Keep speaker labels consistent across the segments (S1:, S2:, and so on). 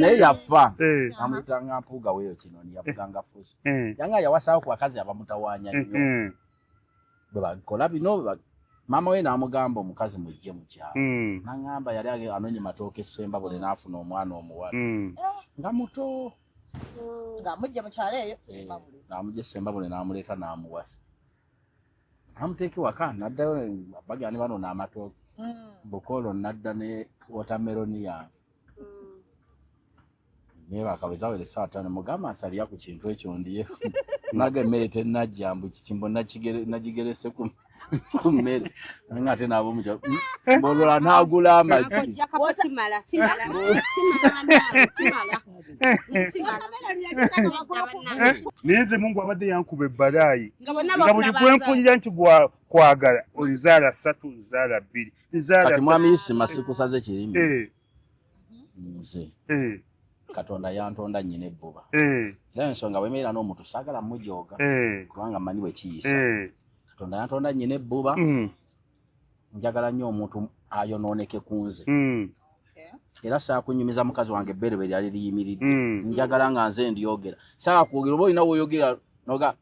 S1: naye yafa amuyitanga mpuuga weeyo kinoni yavuganga fuso yanga yawasawo ku bakazi abamutawaanya nnyo bwe bakola bino maama we n'amugamba omukazi mujje mu kyalo n'aŋŋamba yali anonye matooke Ssembabule n'afuna omwana omuwala nga muto
S2: ng'amujja mu kyalo eyo Ssembabule
S1: n'amujja Ssembabule n'amuleeta n'amuwasa namuteeka waka n'addayo bagani bano n'amatooke Bukolo n'adda ne watermeloni yange naye bakawezawere essaawa 5 mugamba nsalira ku kintu ekyo ndiye naga emmere tennajja mbu kikimbo nagigerese ku mmere nga ate naabo mukyalo bolola n'agula amagi
S3: neze Mungu abadde yankuba ebbalayi nga buli gwenkulira nti kwagala olizaala 3 nzaala 2
S1: kati mwami Isima sikusaze kirimi nze Katonda yantonda nnyina ebbuba era ensonga bwemeera n'omuntu saagala mujooga kubanga mmanyi bwe kiyisa Katonda yantonda nnyina ebbuba njagala nnyo omuntu ayonooneke ku nze era saakunyumiza mukazi wange ebbere bwe lyali liyimiridde njagala nga nze ndyogera saakwogera oba olina woyogera noga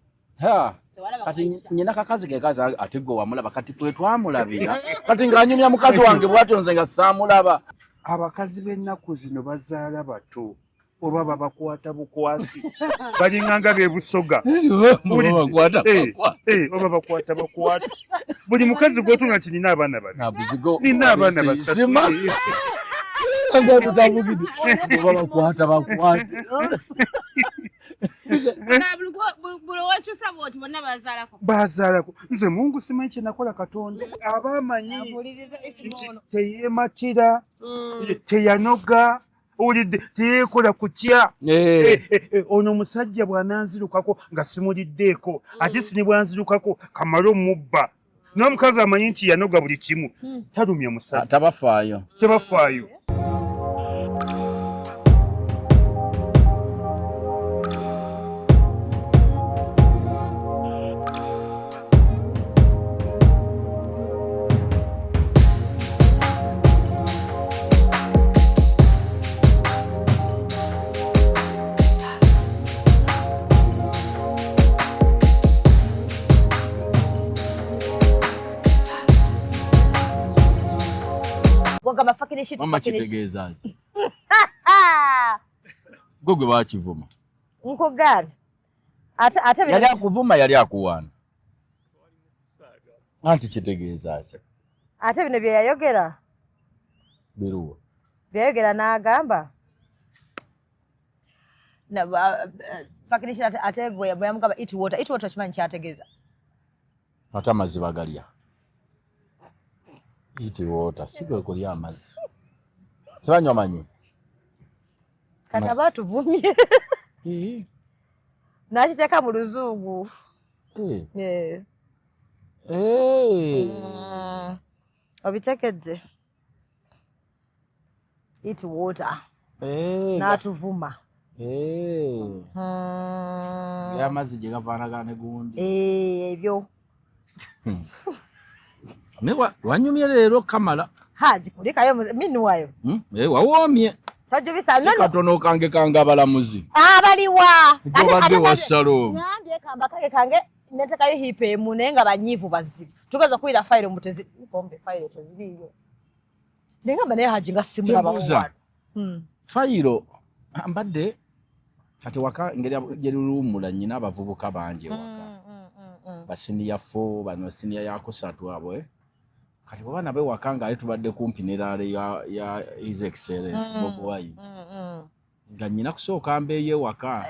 S1: kati nyina kakazi ke kazi ate gwe wamulaba kati fwe twamulabira kati ng'anyumya mukazi wange bw'atyo nze nga saamulaba
S3: abakazi b'ennaku zino bazaala bato oba babakwata bukwasi balinganga bebusoga oba bakwata bakwata buli mukazi gw'otuna nti nina abaana nina abaana basatu
S1: bakwata bakwate
S3: bazaalako nze Mungu simanyi kye nakola Katonda abamanyi teyeematira teyanoga owulidde teyeekola kutya ono omusajja bw'ananzirukako nga simuliddeeko ate sini bwanzirukako kamale omubba n'omukazi amanyi nti yanoga buli kimu talumya musajja
S1: tabafaayo mama kitegeeza gwe bakivuma
S2: nkugari ate
S1: yali akuvuma yali akuwaana anti kitegeeza ki
S2: ate bino bye yayogera
S1: biruwa
S2: byayogera n'agamba fakirishi ate bwe yamugamba eat water kimanyi kyategeeza
S1: ate amazzi bagalya eat water sigwe kulya amazzi tebanywa manyi
S2: kati abatuvumye nakiteeka mu luzungu obitekedde eat water n'atuvuma
S1: amazzi gye gavaanagana ne gundi
S2: ebyo
S1: wanyumye leero Kamala
S2: gikulikayo minuwayo
S1: wawoomye katono kange kange abalamuzi
S2: abaliwa
S1: obadde wassalo
S2: ngambye kamba kage kange netekayo hiipa emu naye nga banyiivu bazibu tugeza kuyira fayiro mutezikombe fayiro teziriyo nengamba naye Haji nga simulaba
S1: fayiro mbadde kati waka ngeri gyerulumula nnyina abavubuka bangi waka basiniya 4 bano siniya ya 3 abo kati baba nabe waka nga tubadde kumpi n'eraale ya His Excellency Bobi Wine nga nnyina kusooka mbeeye waka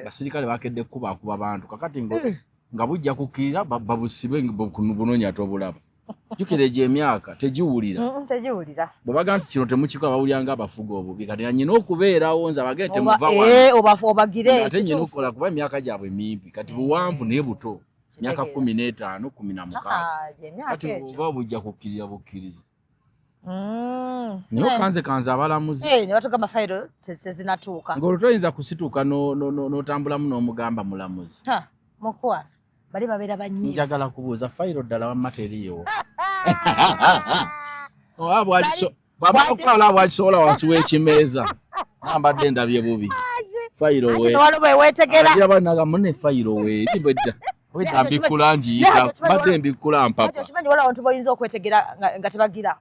S1: basirikale bakedde kuba abantu kakati nga bujja kukkirira babusibe bunonya tobulaba jukire emyaka tegiwulira bwe baga nti kino temukikola bawulyanga abafuga obubi kati nnyina okubeerawo nze abagere temuva
S2: obagire
S1: ate nnyina okukola kuba emyaka gyabwe mimpi kati buwanvu naye buto myaka 15 16 kati oba bujja kukkirira bukkiriza naye kanze abalamuzi
S2: ne batugamba fayiro tezinatuuka
S1: ng'olutoyinza kusituuka n'otambulamu n'omugamba mulamuzi
S2: mukwana bali babeera banyiivu
S1: njagala kubuuza fayiro ddala wamma teriiwo Bamukala wakisobola wansi w'ekimeza. Nambadde ndabye bubi. Fayiro we.
S2: Wano bwe weetegera.
S1: Agira banaga munne fayiro we. Libedda. Wedda mbikula njiita. Badde mbikula mpapa.
S2: Okimanyi wala abantu boyinza okwetegera nga tebagira.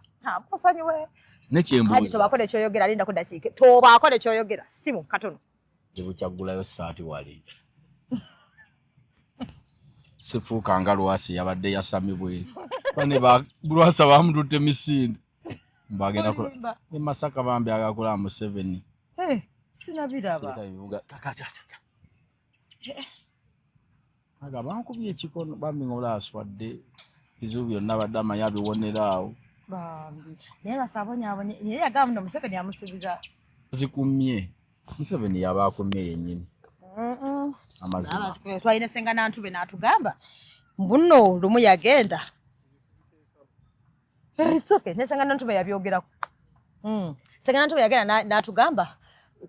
S2: Musonyiwe.
S1: Nekyembuuza.
S2: Haji tobaako nekyoyogera linda ku dakiika. Tobaako nekyoyogera. Simu katono.
S1: Tebukyagulayo saati wali. Sifuuka nga Lwasi yabadde yasamibwe. Bane Lwasa bamututte misinde. Mbagenda ko e Masaka bambi agakula mu 7.
S2: Sina biraba.
S1: Aga bankubye ekikono bambi ngola aswadde. Bizu byonna badde amayabi wonerawo.
S2: Bambi. Naye basabonyabonye. Yeye yagamba no Museveni amusubiza.
S1: Zikumye. Museveni yabakumye yennyini. Amazima.
S2: Twalina senga Nantube n'atugamba mbuno lumu yagenda. It's okay. Nesenga Nantube yabyogerako. Senga Nantube yagenda n'atugamba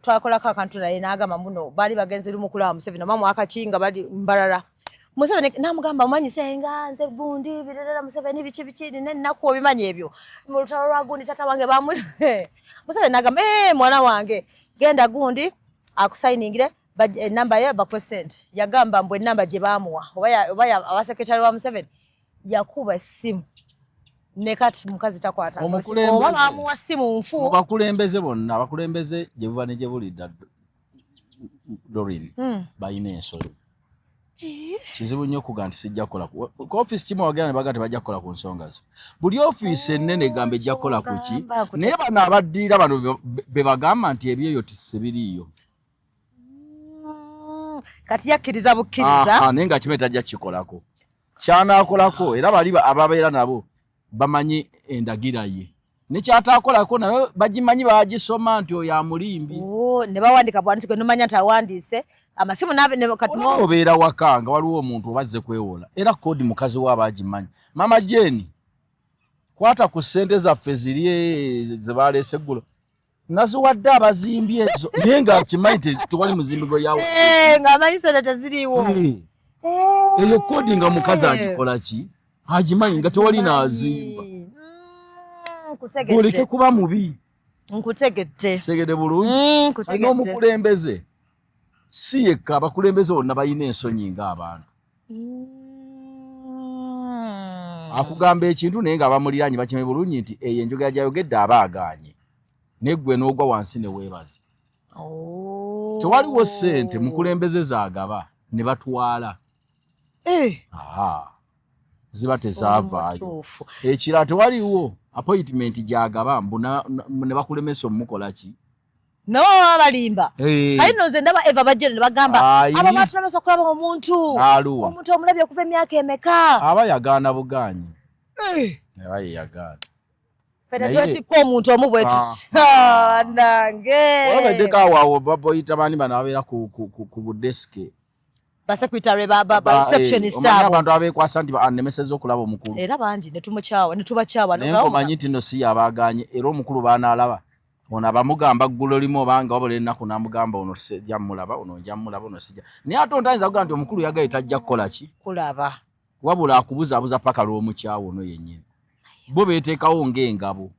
S2: twakolako akantu naye n'agamba mbuno bali bagenze lumu kula Museveni mamu akakinga bali mbalala. Museveni namugamba umanyi senga nze gundi birera Museveni bichi ninaku obimanyi ebyo. Mu lutalo lwa gundi tata wange bamu. Museveni n'agamba mwana wange genda gundi akusainingire namba ya percent yagamba mbwe namba gye bamuwa oba abasekretari wa Museveni yakuba essimu ne kati mukazi takwata oba bamuwa ssimu nfu
S1: bakulembeze bonna abakulembeze gye buva ne gye bulidda Doreen bayina ensolo kizibu nnyo okuga nti sijja kukola ku office kimu wagenda ne baga tebajja kukola ku nsonga zo buli office ennene egamba ejja kukola ku ki naye bano abaddiira bano be bagamba nti ebyo tebiriiyo
S2: kati yakkiriza bukkiriza
S1: naye nga kimeta ajja kikolako kyanaakolako era bali ababeera nabo bamanyi endagira ye nekyataakolako naye bagimanyi bagisoma nti oyo amulimbi
S2: ne bawandika bwandisi gwe nomanya nti awandiise amasimu
S1: obeera waka nga waliwo omuntu obazze kwewola era kodi mukazi waaba agimanyi mama Jeni kwata ku ssente zaffe ziri ze baleese eggulo naziwadde abazimbi ezo naye nga akimanyi tewali muzimbigo yawe
S2: ng'amanyi sente teziriiwo
S1: eyo kodi nga mukazi agikola ki agimanyi nga tewali naazimba oleke kuba mubi
S2: nkutegedde
S1: segede bulungi alina omukulembeze si yekka abakulembeze bonna balina ensonyi ng'abantu akugamba ekintu naye ng'abamuliraanyi bakimanyi bulungi nti eyo enjogera gyayogedde aba agaanye neggwe n'ogwa wansi ne weebaze tewaliwo ssente mukulembeze zaagaba ne batwala ziba tezaavaayo ekirala tewaliwo appointment gyagaba mbu ne bakulemesa omukola ki
S2: nabo baba balimba kale nno nze ndaba eva bajjene ne bagamba abo batulemesa okulaba omuntu omulabye okuva emyaka emeka
S1: aba yagaana bugaanyi aba yeyagaana
S2: fena twetikko omuntu omu bwe tuti nange
S1: olabeddeko awo baboyita baani bano ababeera ku budeske
S2: basekretary receptionist abo
S1: abantu abeekwasa nti anemeseza okulaba omukulu
S2: era bangi ne tubakyawa
S1: naye omanyi nti nno si yabaaganye era omukulu baanaalaba ono abamugamba ggulo limu obanga wabula ennaku n'amugamba ono sijja mulaba ono nja mulaba ono sijja naye ate ontayinza kugaa nti omukulu yagaye tajja kukola ki
S2: kulaba
S1: wabula akubuzaabuza paka lw'omukyawo ono yennyini bo beeteekawo ng'engabo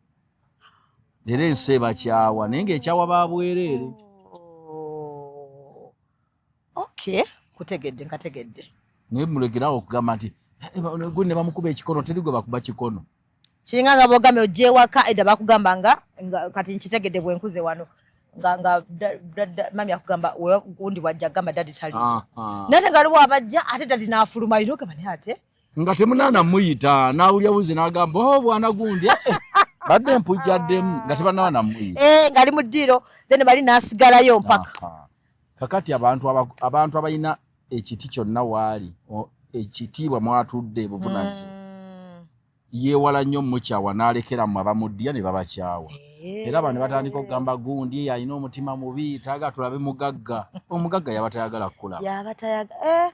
S1: era ensi ebakyawa naye ng'ekyawa babwereere
S2: okay kutegedde nkategedde
S1: naye mulekerawo okugamba nti gwe ne bamukuba ekikono teri gwe bakuba kikono
S2: kiringa nga bogambe ojja ewaka edda bakugamba nga kati nkitegedde bwe nkuze wano nga mami akugamba gundi wajja gamba dadi tali nate nga aliwo abajja ate dadi n'afuluma ino gamba naye ate
S1: nga temunaana muyita n'awulya buzi n'agamba bwana gundi badde mpujjaddemu nga tebannaba namuyita
S2: ng'ali mu ddiiro then bali n'asigalayo mpaka
S1: kakati abantu abalina ekiti kyonna waali ekitiibwa mwatudde buvunaanyizibwa yeewala nnyo mukyawa n'alekeramu abamuddiya ne babakyawa era bano ne batandika okugamba gundi alina omutima mubi tayagala tulabe mugagga omugagga yaba tayagala kukulaba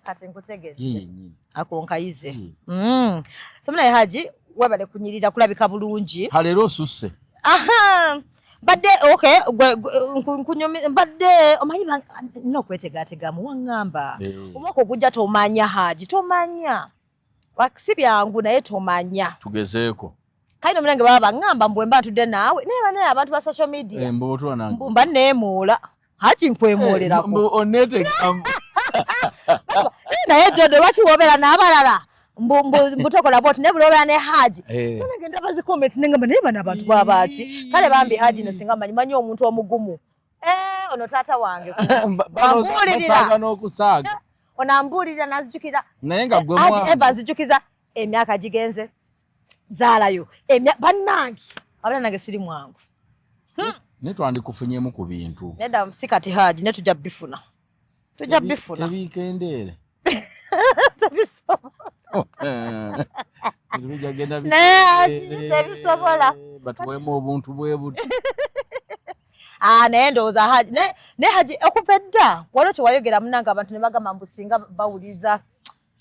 S2: kati nkutegedde
S1: yennyini
S2: akonkayize somunaye Haji webale kunyirira kulabika bulungi
S1: leero osusse
S2: badde okay badde omanyi nina okwetegategamu waŋŋamba omwaka ogujja tomanya Haji tomanya si byangu naye tomanya
S1: tugezeeko
S2: kaino mnange baba ngamba mbwe mbatudde naawe naye abantu ba social media
S1: mboto nange
S2: mbumba neemuula hachi nkwemuulerako
S1: onete
S2: naye Jodo lwaki wobeera n'abalala mbutokola bwoti ne bulobeera ne Haji nagenda bazi comments nengamba naye bano abantu babaki kale bambi Haji no singa manyi omuntu omugumu ono taata wange
S1: basaaga n'okusaaga
S2: onambulirira nazijukira
S1: naye nga gwe
S2: Haji Evans zijukiza emyaka gigenze zaalayo bannange abala nange siri mwangu
S1: netwandikufunyemu ku bintu
S2: nedda sikati Haji ne tujja bifuna
S1: tebikendeere
S2: tebisobola
S1: batuwemu obuntu bwe buti
S2: naye ndowooza Haji ne Haji okuva edda waliwo kyewayogera munange abantu ne bagamba mbu singa bawuliza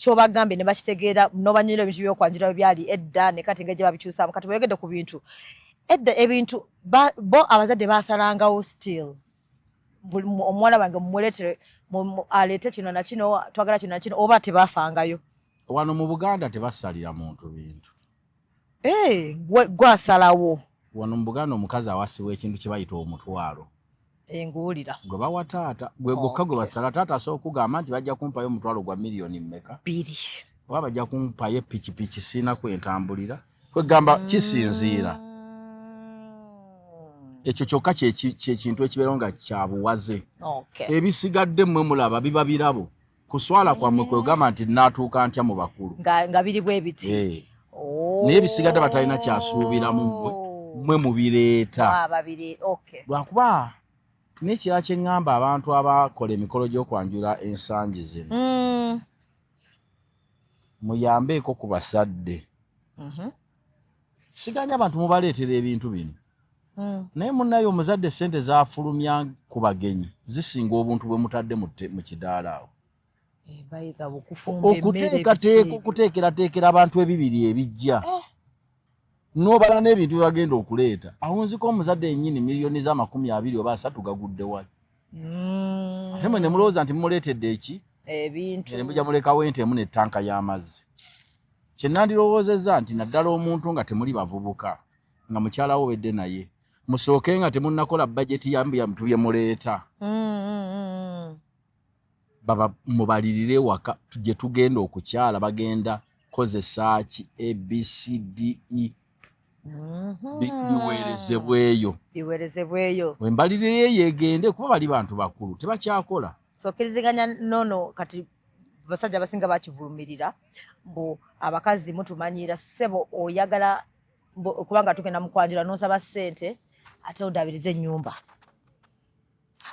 S2: kyobagambye ne bakitegeera n'obanyuira ebintu byokwanjula byali edda ne kati nga gye babikyusaamu kati bayogedde ku bintu edda ebintu bo abazadde basalangawo still omwana wange mumuleetere aleete kino nakino twagala kino nakino oba tebafangayo
S1: wano mu Buganda tebasalira muntu bintu
S2: gwasalawo
S1: wano mu Buganda omukazi awasiwa ekintu kye bayita omutwalo
S2: nguwulira
S1: gwe bawa taata gwe gokka gwe basala taata asobola okugamba nti bajja kumpayo omutwalo gwa miliyoni mmeka
S2: 2
S1: oba bajja kumpayo epikipiki sina kwentambulira kwegamba kisinziira ekyo kyokka kyekintu ekibeera nga kyabuwaze ebisigadde mmwe mulaba biba birabo kuswala kwammwe kwegamba nti naatuuka ntya mu bakulu
S2: nga biri bwe biti
S1: naye ebisigadde batalina kyasuubiramu mmwe mubireeta lwakuba n'ekirala kye ŋŋamba abantu abakola emikolo gy'okwanjula ensangi zino muyambeeko ku basadde siganya abantu mubaleetera ebintu bino naye munnayo omuzadde ssente zafulumya ku bagenyi zisinga obuntu bwe mutadde mu kidaala awo okuteekerateekera abantu ebibiri ebijja n'obala n'ebintu byebagenda okuleeta awo nziko omuzadde yennyini miliyoni za 20 oba 3 gagudde wali ate mwe ne mulowooza nti mumuleetedde eki
S2: ebintu
S1: ne mujja mulekawo entemu n'ettanka y'amazzi kye nandirowoozezza nti naddala omuntu nga temuli bavubuka nga mukyalawo obedde naye musooke nga temunnakola bajeti yambiyamutu bye muleeta baba mubalirire waka gye tugenda okukyala bagenda kozesa ki ABCDE
S2: biweerezebweyo
S1: wembalirire yegende kuba bali bantu bakulu tebakyakola
S2: sokiriziganya nono kati basajja basinga bakivulumirira mbu abakazi mutumanyira sebo oyagala kubanga tugenda mukwanjira nosaba ssente ate odabirize ennyumba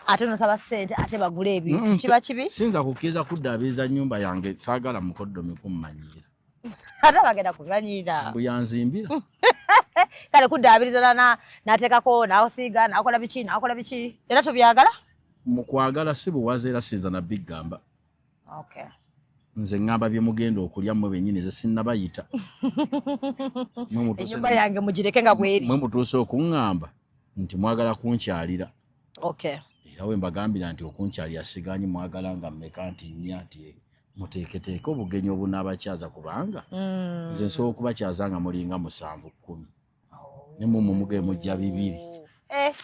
S2: ate nosaba ssente ate bagule ebintu kiba kibi
S1: sinza kukkiriza kuddabiriza nnyumba yange saagala mukoddomi kummanyira
S2: ate bagenda kubimanyira
S1: buyanzimbira
S2: kale kuddabiriza nateekako naosiiga nakola biki era tobyagala
S1: mu kwagala si buwaze era sinza nabbigamba nze ŋŋamba bye mugenda okulya mmwe bennyini ze sinnabayita
S2: ennyumba yange mugireke nga bweri
S1: mwe mutuuse okuŋŋamba nti mwagala kunkyalira era we mbagambira nti okunkyalira siganyi mwagala nga mmeka nti nnya nti muteeketeeke obugenyi obunaabakyaza kubanga nze nsobola okubakyaza nga mulinga 7-10 ne mumwe muge mujja 2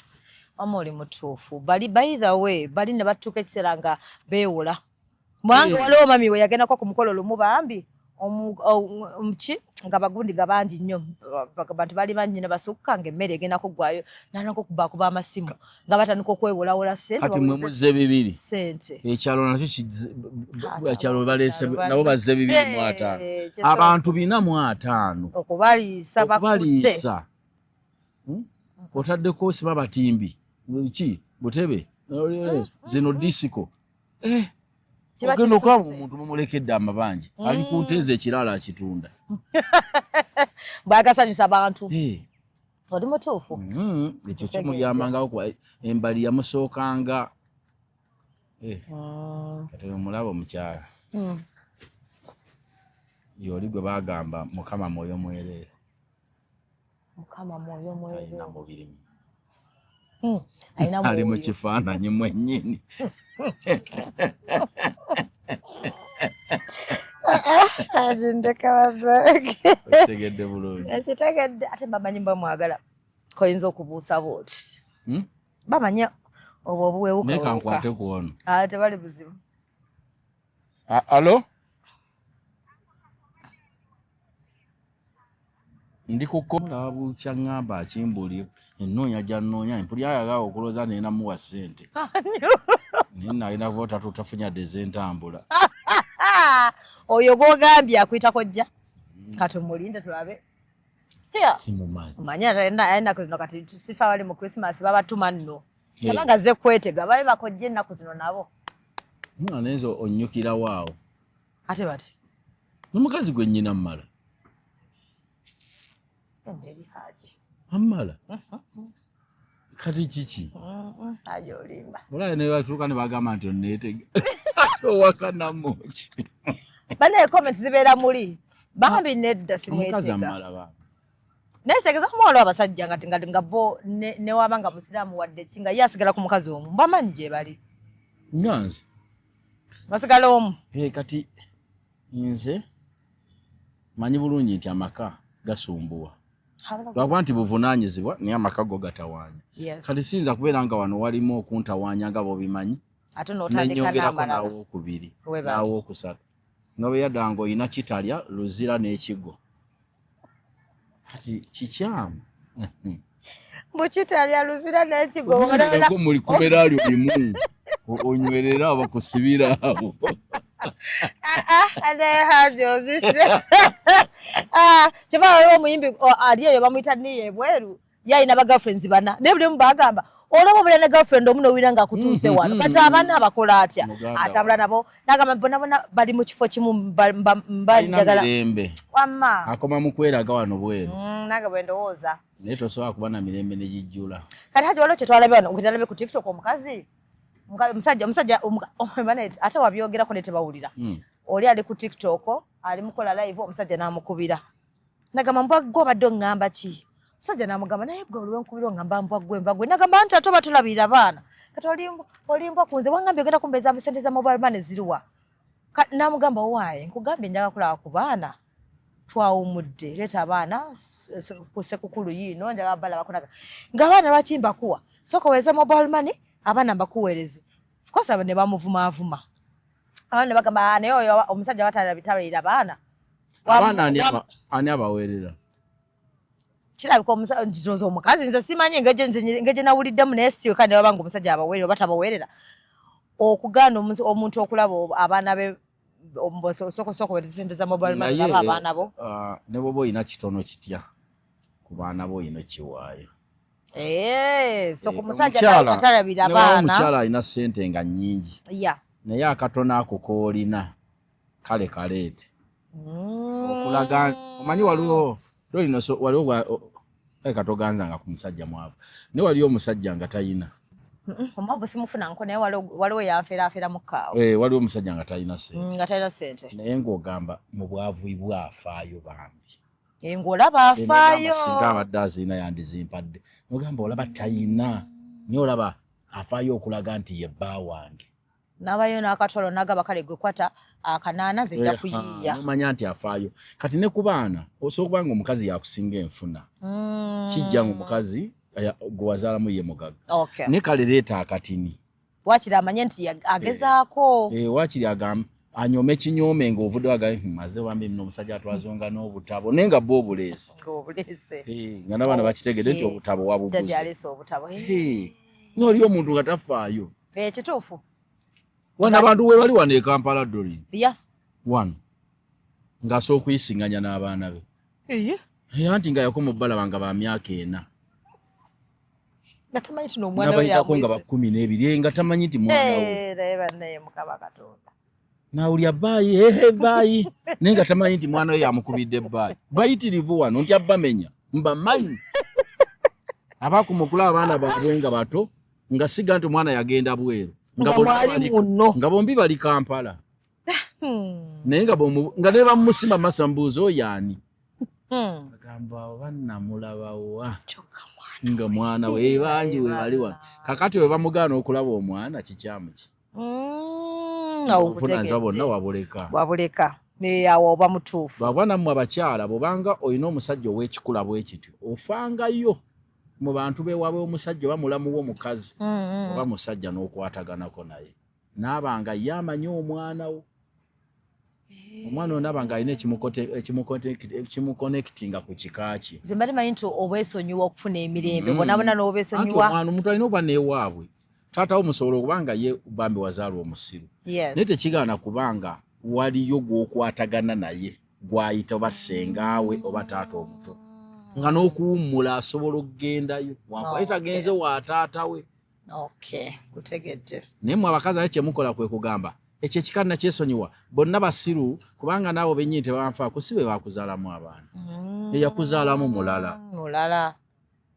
S2: mama oli mutuufu bali by the way bali ne batuuka ekiseera nga beewola mwange waliwo mami we yagendako ku mukolo lumu bambi omuki nga bagundi gabangi nnyo bantu bali bangi ne basukka nga emmere egenda kuggwayo nanako kubakuba amasimu nga batandika okwewolawola
S1: kati mwe muzze 2
S2: sente
S1: ekyalo nakyo ekyalo baleese nabo bazze 2,500 abantu 405
S2: okubaliisa bakutte
S1: otaddeko siba batimbi ki butebe zino disiko ogenda okulaba omuntu mumulekedde amabanja ali ku nteeza ekirala akitunda
S2: bwagasanyusa abantu oli mutuufu
S1: ekyo kimuyambangawo embali yamusookanga kati omulaba omukyala yoli gwe bagamba mukama mwoyo mwereere alina mubiri ali mu kifaananyi mwennyini
S2: Ajindeka wazake.
S1: Tegedde bulungi.
S2: Ekitegedde ate bamanyi mwagala koyinza okubuusa booti. Bamanya obwo obuwewuka.
S1: Neka nkwate kuona.
S2: Tebali buzibu.
S1: Alo? Ndi kukola bucha ngamba akimbuli ennoonya gyannoonya empuli ayaga okuloza nena muwa ssente. Nina ina vota tutafunya dezentambula.
S2: Oyo gogambye akwita kojja. Kati mulinde tulabe.
S1: Simumanyi.
S2: Manya aina kuzino kati sifa wali mu Christmas baba tuma nno. Tabanga ze kwetega babe bakojje ennaku zino nabo.
S1: Nezo onyukira waawo.
S2: Ate bati.
S1: Numukazi gwe nnyina mmala.
S2: Ndeli haji.
S1: Amala. Kati chichi.
S2: Haji olimba.
S1: Ola ne batuka ne bagamba nti onneetega. Wakana mochi.
S2: Bane comment zibeera muli. Bambi nedda simwetega.
S1: Mukazi amala ba.
S2: Nesegeza mwolo abasajja nga bo ne wabanga musiramu wadde kinga yasigala ku mukazi omu. Bamanyi je bali.
S1: Nyanzi.
S2: Basigala omu.
S1: Kati nze manyi bulungi nti amaka gasumbuwa. Lwakwa nti buvunaanyizibwa niye amaka go gatawaanya. Kati sinza kubeera nga wano walimu okuntawaanya nga bo bimanyi.
S2: Ate n'otandika n'amalala.
S1: Nawo okubiri. Nawo okusatu. Nga bwe yadda nga oyina kitalya luzira n'ekigo. Kati kikyamu.
S2: Mukitalya luzira n'ekigo.
S1: Ko muli kubeera ali limu. Onywerera abakusibira awo.
S2: Ade hajo zise. Chava waliwo muyimbi aliyeyo bamuyita niye bweru. Yayina ba girlfriends bana. Nebule mbagamba. Olabo bule ne girlfriend omuno wiranga akutuuse wano. Kati abana abakola atya. Atambula nabo. Nagamba bona bali mu kifo kimu mbali njagala.
S1: Mirembe.
S2: Wamma.
S1: Akoma mukweraga wano bweru.
S2: Naga bwendowooza.
S1: Naye tosobola kuba na mirembe ne gijjula.
S2: Kati hajo waliwo kye twalabe wano. Ukitalabe ku TikTok omukazi. Musajja ate wabyogerako ne tebawulira. Oli ali ku TikTok ali mukola live omusajja n'amukubira. Nagamba mbwaggo badde ngamba ki? Musajja n'amugamba naye bwe oliwe nkubira ngamba mbwagwe. Nagamba nti atoba tulabira abaana. Kati olimbwa kunze wangambye ogenda kumbeza sente za mobile money ziruwa. N'amugamba waaye nkugambye njaga kulaba ku baana. Twawumudde leta abaana ku sekukulu yino njaga bala bakonaga. Ng'abaana lwakimba kuwa. Soko weza mobile money abana bakuwereze. Of course abane bamuvuma. Abana bagamba naye oyo omusajja watala bitabira abana.
S1: Abana ani abawerera.
S2: Kirabika omusajja omukazi nze simanyi ngeje nawuliddemu naye siyo kandi babanga omusajja abawerera batabawerera. Okugana omuntu okulaba abaana be soko wezesente za mobile money abana bo.
S1: Ne bobo ina kitono kitya. Ku baana bo ino kiwaayo.
S2: So kumusajja katalabira abaana.
S1: Omukyala alina ssente nga nnyingi. Naye akatono ako koolina kale kaleete. Okulaga omanyi waliwo katoganzanga ku musajja mwavu. Naye waliwo omusajja nga tayina.
S2: Omwavu simufuna nko naye waliwo yanfeerafeera mu kkaawo.
S1: Waliwo omusajja nga talina ssente.
S2: Nga talina ssente.
S1: Naye ng'ogamba mu bwavu bwafaayo bambi.
S2: Ng'olaba afaayo.
S1: Singa abadde azina yandizimpadde. Nogamba olaba tayina. Naye olaba afaayo okulaga nti ye bba wange.
S2: N'abayo n'akatolo n'agaba kale gwe kwata akanaana zijja kuyiiya.
S1: Nomanya nti afaayo. Kati ne ku baana osobola kuba ng'omukazi yakusinga enfuna. Kijja ng'omukazi gwe wazaalamu ye mugaga. Ne kale leeta akatini.
S2: Waakiri amanye nti agezaako.
S1: Waakiri agamba anyome kinyome ng'ovudde wagaye maze wambi mno omusajja atwazonga n'obutabo naye nga bo obuleese. Nga n'abaana bakitegedde nti obutabo wabubuze.
S2: Dadi aleese obutabo.
S1: N'oli omuntu nga tafaayo.
S2: Kituufu.
S1: Wana abantu we bali wano e Kampala Doli. Wano. Ng'asobola okuyisinganya n'abaana be. Anti nga yakoma obbala banga ba myaka 4.
S2: Nga tamanyi nti n'omwana we yamwise.
S1: Nga 12 nga tamanyi nti mwana we.
S2: Naye bannaye Mukama Katonda.
S1: Nawulya baayi baayi naye nga tamanyi nti mwana we yamukubidde baayi. Bayitirivu wano nti abbamenya mbamanyi. Abakumukula abaana baabwe nga bato nga siga nti mwana yagenda bweru. Nga bombi bali Kampala. Naye nga ne bamusima masambuuzo oyani. Agamba bannamulaba wa. Nga mwana we bangi we bali wano. Kakati we bamugaana okulaba omwana kikyamu ki. Obuvunanyizibwa bonna wabuleka.
S2: awo oba mutuufu
S1: lwabwana mmwe abakyala bwobanga olina omusajja ow'ekikula bwe kityo ofangayo mu bantu beewaabwe omusajja oba mulamu w'omukazi oba musajja n'okwataganako naye naabanga ye amanyi omwana wo omwana ono naabanga alina ekimukonekitinga ku kika kye
S2: nze mbali manyi nti obwesonyiwa okufuna emirembe bonabona n'obwesonyiwa
S1: omwana omuntu alina okuba neewaabwe taata wo musobola okubanga ye bambi wazaala omusiru naye tekigaana kubanga waliyo gw'okwatagana naye gw'ayita oba ssengaawe oba taata omuto nga n'okuwummula asobola okugendayo wankwaye tagenze wa taata we
S2: kutegedde
S1: naye mmwe abakazi aye kyemukola kwe kugamba ekyo ekikana kyesonyiwa bonna basiru kubanga naabo bennyini tebanfaako si be bakuzaalamu abaana eyakuzaalamu mulala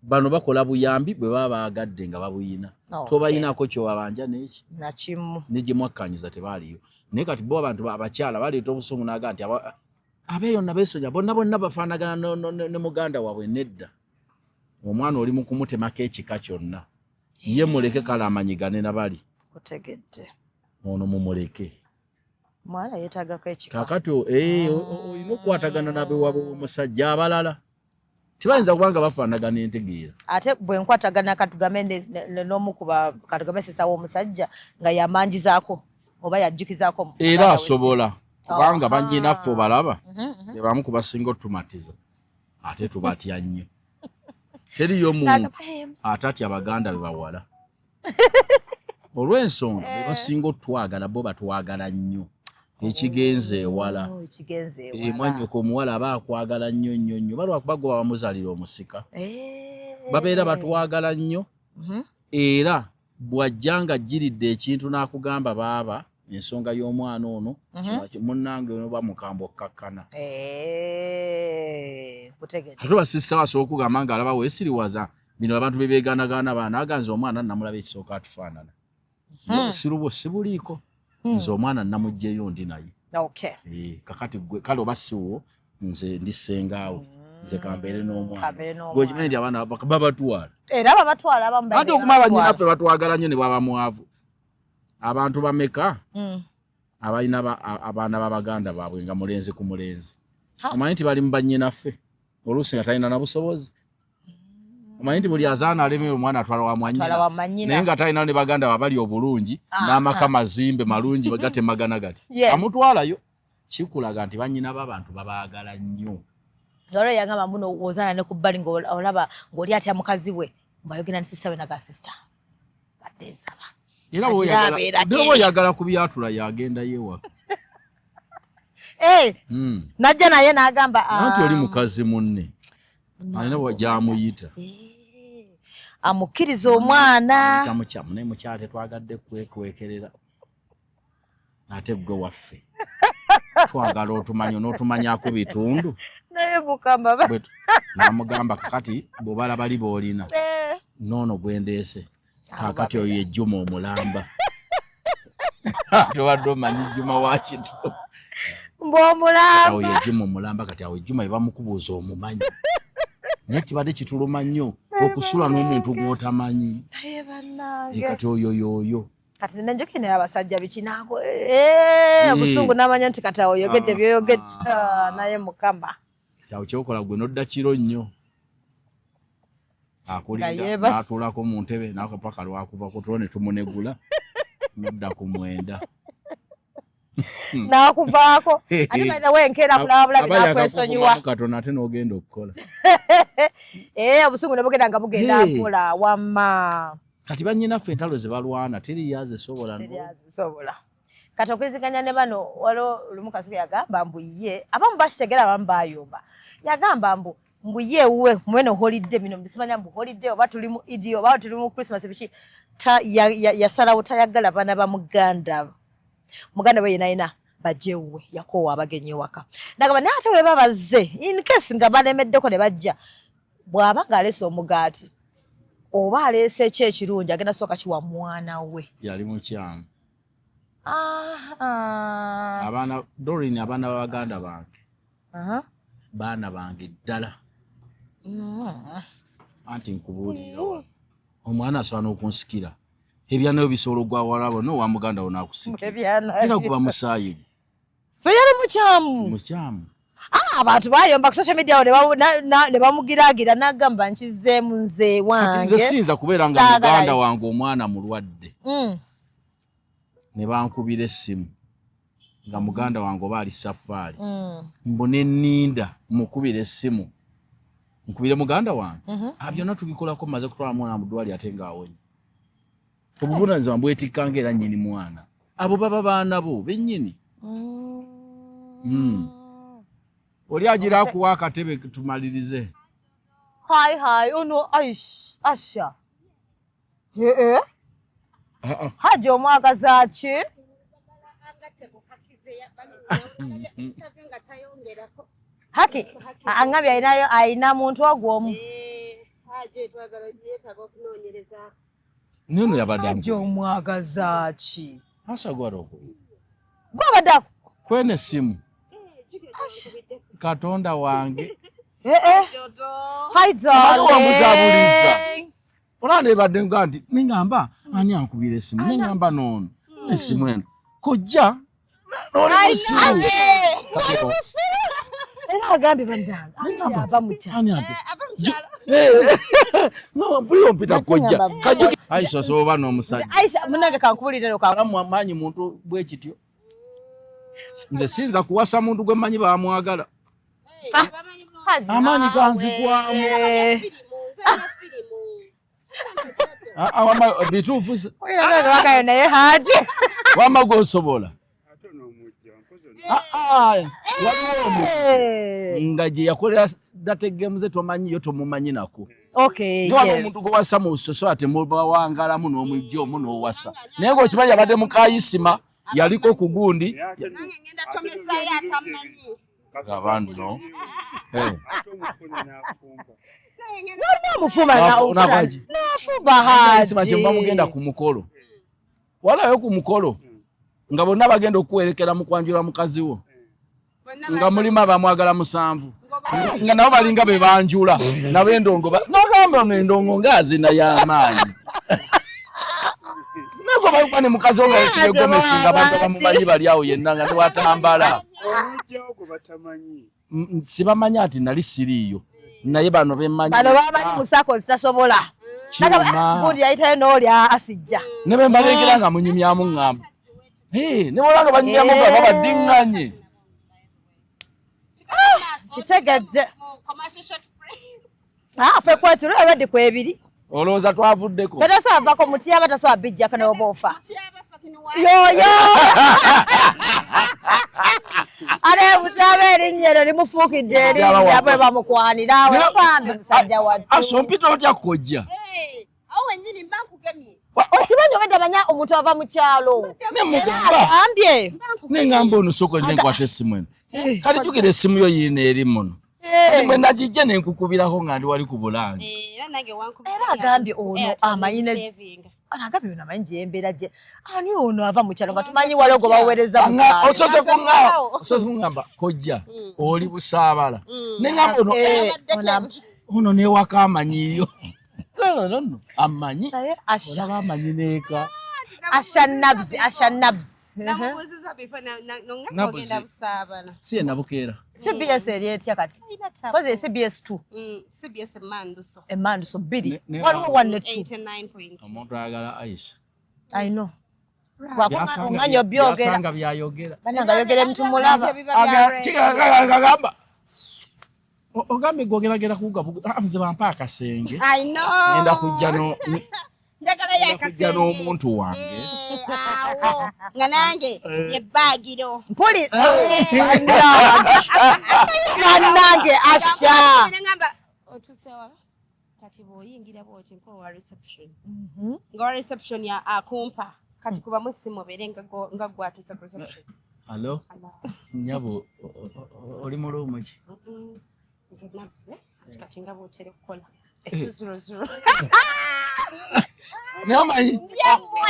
S1: bano bakola buyambi bwe baba baagadde nga babuyina tobayinako kyobabanja n'eki
S2: nakimu
S1: ne gye mwakkanyiza tebaaliyo naye kati bo abantu abakyala baleeta obusungu naga nti abeeyonna beesonya bonna bafaanagana ne muganda waabwe nedda omwana oli mu kumutemako ekika kyonna ye muleke kale amanyigane nabali
S2: kutegedde
S1: ono mumuleke
S2: mwana yeetagako ekika
S1: kakati olina okukwatagana nabeewaabwe omusajja abalala tibayinza kubanga bafaanagana entegeera
S2: ate bwe nkwatagana katugambe n'omu katugambe sisa w'omusajja nga yamanjizaako oba yajjukizaako
S1: era asobola kubanga bannyinaffe obalaba be bamu ku basinga otumatiza ate tubatya nnyo teriyo muntu atatya abaganda be bawala olw'ensonga be basinga otwagala bo batwagala nnyo ekigenze ewala mwannyoko omuwala aba akwagala nnyo balwakuba gwe bamuzaalira omusika babeera batwagala nnyo era bw'ajja nga jjiridde ekintu n'akugamba baaba ensonga y'omwana ono munnange ono bamukambo okkakkana ate basisita basobola okugamba nga alaba weesiriwaza bino abantu be beegaanagaana baana aganze omwana namulaba ekisooka atufaanana obusiru bwo si buliiko nze omwana namugjeyo ndi naye kakati gwe kale oba siwo nze ndi ssengaawo nze kambeere n'omwana gwe kimanyi nti abaana babatwala
S2: era babatwala abamu
S1: ate okuma bannyinaffe batwagala nnyo ne baba mwavu abantu bameka abalina abaana b'abaganda baabwe nga mulenzi ku mulenzi omanyi nti bali mu bannyinaffe oluusi nga talina na busobozi omanyi nti buli azaana alemeera omwana atwala wa mwannyina naye nga talina ne baganda babali obulungi n'amaka mazimbe malungi gatemagana gati amutwalayo kikulaga nti bannyina b'abantu babaagala nnyo
S2: olwo yagamba mbuno wozaana ne ku bbali ng'olaba ng'oli atya mukazi we mbayogera ne sisita we naga sisita badde nsaba
S1: era woyagala kubyatula yagenda yewaka
S2: najja naye n'agamba
S1: anti oli mukazi munne alina gyamuyita
S2: amukkiriza omwana
S1: naye mukyala tetwagadde kwekwekerera ate gwe waffe twagala otumanya n'otumanyako bitundu
S2: naye mukamba
S1: namugamba kakati bw'obala bali boolina noono gwendeese kakati oyo ye Juma omulamba tobadde omanyi Juma wakito
S2: mb'omulamba
S1: oyo ye Juma omulamba kati awo Juma ye bamukubuuza omumanyi naye kibadde kituluma nnyo okusula n'omuntu gw'otamanyi kati oyo yoyo
S2: kati nenjoke naye abasajja bikinaago obusungu n'amanya nti kati oyogedde byoyogedde naye mukama
S1: kyawe kyokola gwe nodda kiro nnyo akulinda n'atuulako mu ntebe n'akapaka lwakuva ku tulo ne tumunegula nodda ku mwenda
S2: n'akuvaako ate mayiza wenkeera kulaba bulabi n'akwesonyiwa
S1: Katonda ate n'ogenda okukola
S2: obusungu ne bugenda nga bugenda mpola wamma
S1: kati bannyinaffe entalo ze balwana teriyo azisobola
S2: kati okuriziganya ne bano waliwo lumu Kasubi yagamba mbu ye abamu bakitegera abamu bayomba yagamba mbu ye uwe mwene holiday bino bisimanya mbu holiday oba tuli mu Idi oba tuli mu Christmas biki yasalawo tayagala bana ba muganda we yenayina bajewwe yakoowa abagenyi waka nagamba naye ate we babazze in case nga balemeddeko ne bajja bw'aba ng'aleese omugaati oba aleese eki ekirungi agenda sooka kiwa mwana we
S1: yali mukyamu abaana Doreen abaana b'abaganda bange baana bange ddala anti nkubuulira omwana asobola n'okunsikira ebyanayo bisobola ogwa walabo no wa muganda wo n'akusikira era guba musaayi
S2: So yali
S1: muchamu.
S2: Abantu bayomba ku social media ne bamugiragira nagamba nkizeemu nze wange.
S1: Nze sinza kubeera nga muganda wange omwana mulwadde. Ne bankubira essimu nga muganda wange oba ali safari. Mbone nninda mukubira essimu. Nkubire muganda wange. Byonna tubikolako maze kutwala mwana mu ddwaliro ate ng'awonye. Obuvunaanyizibwa mbwetikanga era nnyini mwana. Abo baba baana bo bennyini. Oli agira akuwa akatebe tumalirize.
S2: Hai ono Asha. Haji omwagaza ki? Haki angabi ayina muntu ogwomu.
S4: Haji twagala yetaga okunoonyereza.
S1: Nino yabadde
S2: Haji omwagaza ki?
S1: Asha gwaroko.
S2: Gwabadde
S1: kwene simu. Katonda wange.
S2: Hi
S1: darling. Olane badde ngandi ningamba ani ankubira esimu ningamba nono esimu eno kojja oli simu
S2: era agambe bandanga ava mukyala
S1: no buli mpita kojja kajuki Aisha so bana omusajja
S2: Aisha munange kankubulira lokala
S1: amanyi muntu bwe kityo nze sinza kuwasa muntu gwe manyi bamwagala amanyi kanzikwamu awama bitufu
S2: oyaga wakayo naye Haji
S1: wama gosobola ngaje yakolera data games etomanyi yo tomumanyi nako
S2: okay
S1: yes omuntu go wasa mu soso ate muba wangala mu no mujjo mu no wasa naye ngo kibanya bade mukayisima yaliko kugundi
S4: nange ngenda tomeza yatamanyi
S1: abantu no
S2: mufuma na
S1: Haji
S2: nafumba Haji
S1: simaje mugenda ku mukolo wala yo ku mukolo nga bonna bagenda okuwerekera mu kwanjula mukazi wo nga mulima bamwagala musanvu nga nabo balinga be banjula nabo endongo nagamba endongo ngazi na y'amaanyi nego bayukane mukazi nga yesibe gomesi nga bantu bamumanyi bali awo yenna nga niwatambala sibamanyi ati nali siriiyo naye bano bemanyi
S2: bano bamanyi musako zitasobola gundi yayitayo n'oli asijja
S1: ne be mbalengera nga munyumyamu ngamba ne bolanga banyumyamu nga babaddiŋŋanye
S2: kitegedde ffe kwetu lwebadde kwebiri
S1: olowooza twavuddeko
S2: fetasaavako muti yaba tasobola bijjako n'oba ofa yoyo ale mutaba erinnya eryo limufuukidde erinnya bwe bamukwanira awe bambi musajja wattu
S1: asompita otya kojja
S4: awo wennyini mba nkugemye
S2: okimanyi obadde amanya omuntu ava mu kyalo
S1: nemugamba
S2: ambye
S1: neŋŋamba ono soko nenkwata essimu eno kale jukira essimu yo yiina eri muno mwe nagijja nenkukubirako nga ndi wali ku bulange
S2: era agambye ono amanyi agambye ono amanyi gyembeera gye ani ono ava mu kyalo nga tumanyi walogo baweereza mu kyalo
S1: osose kuŋŋamba kojja oli busaabala neŋŋamba ono newaka amanyiyo no amanyi
S2: naye
S1: olaba amanyi neeka
S2: Asha Nabs
S1: siye nabukeera
S2: CBS eri etya kati pozi CBS 2
S4: CBS Manduso
S2: Emanduso 2 waliwo 1 ne 2
S4: 89.2
S1: omuntu ayagala Aisha
S2: I know omwanya obyogera
S1: byasanga byayogera
S2: bananga yogera mtumulaba
S1: agamba ogambe gogeragera kugabuga nze bampa akasenge
S4: I know
S1: ngenda kujja
S4: njagala yakasenge
S1: n'omuntu wange
S4: nga nange yebbagiro
S2: mpuli bannange Asha
S4: ngamba otusewa kati bw'oyingira bw'oti mpa wa reception nga wa reception ya akumpa kati kuba musimu bere nga gwatusa ku reception
S1: Hello nyabo oli mu room ki
S4: nze nabze kati nga bw'otere kukola 200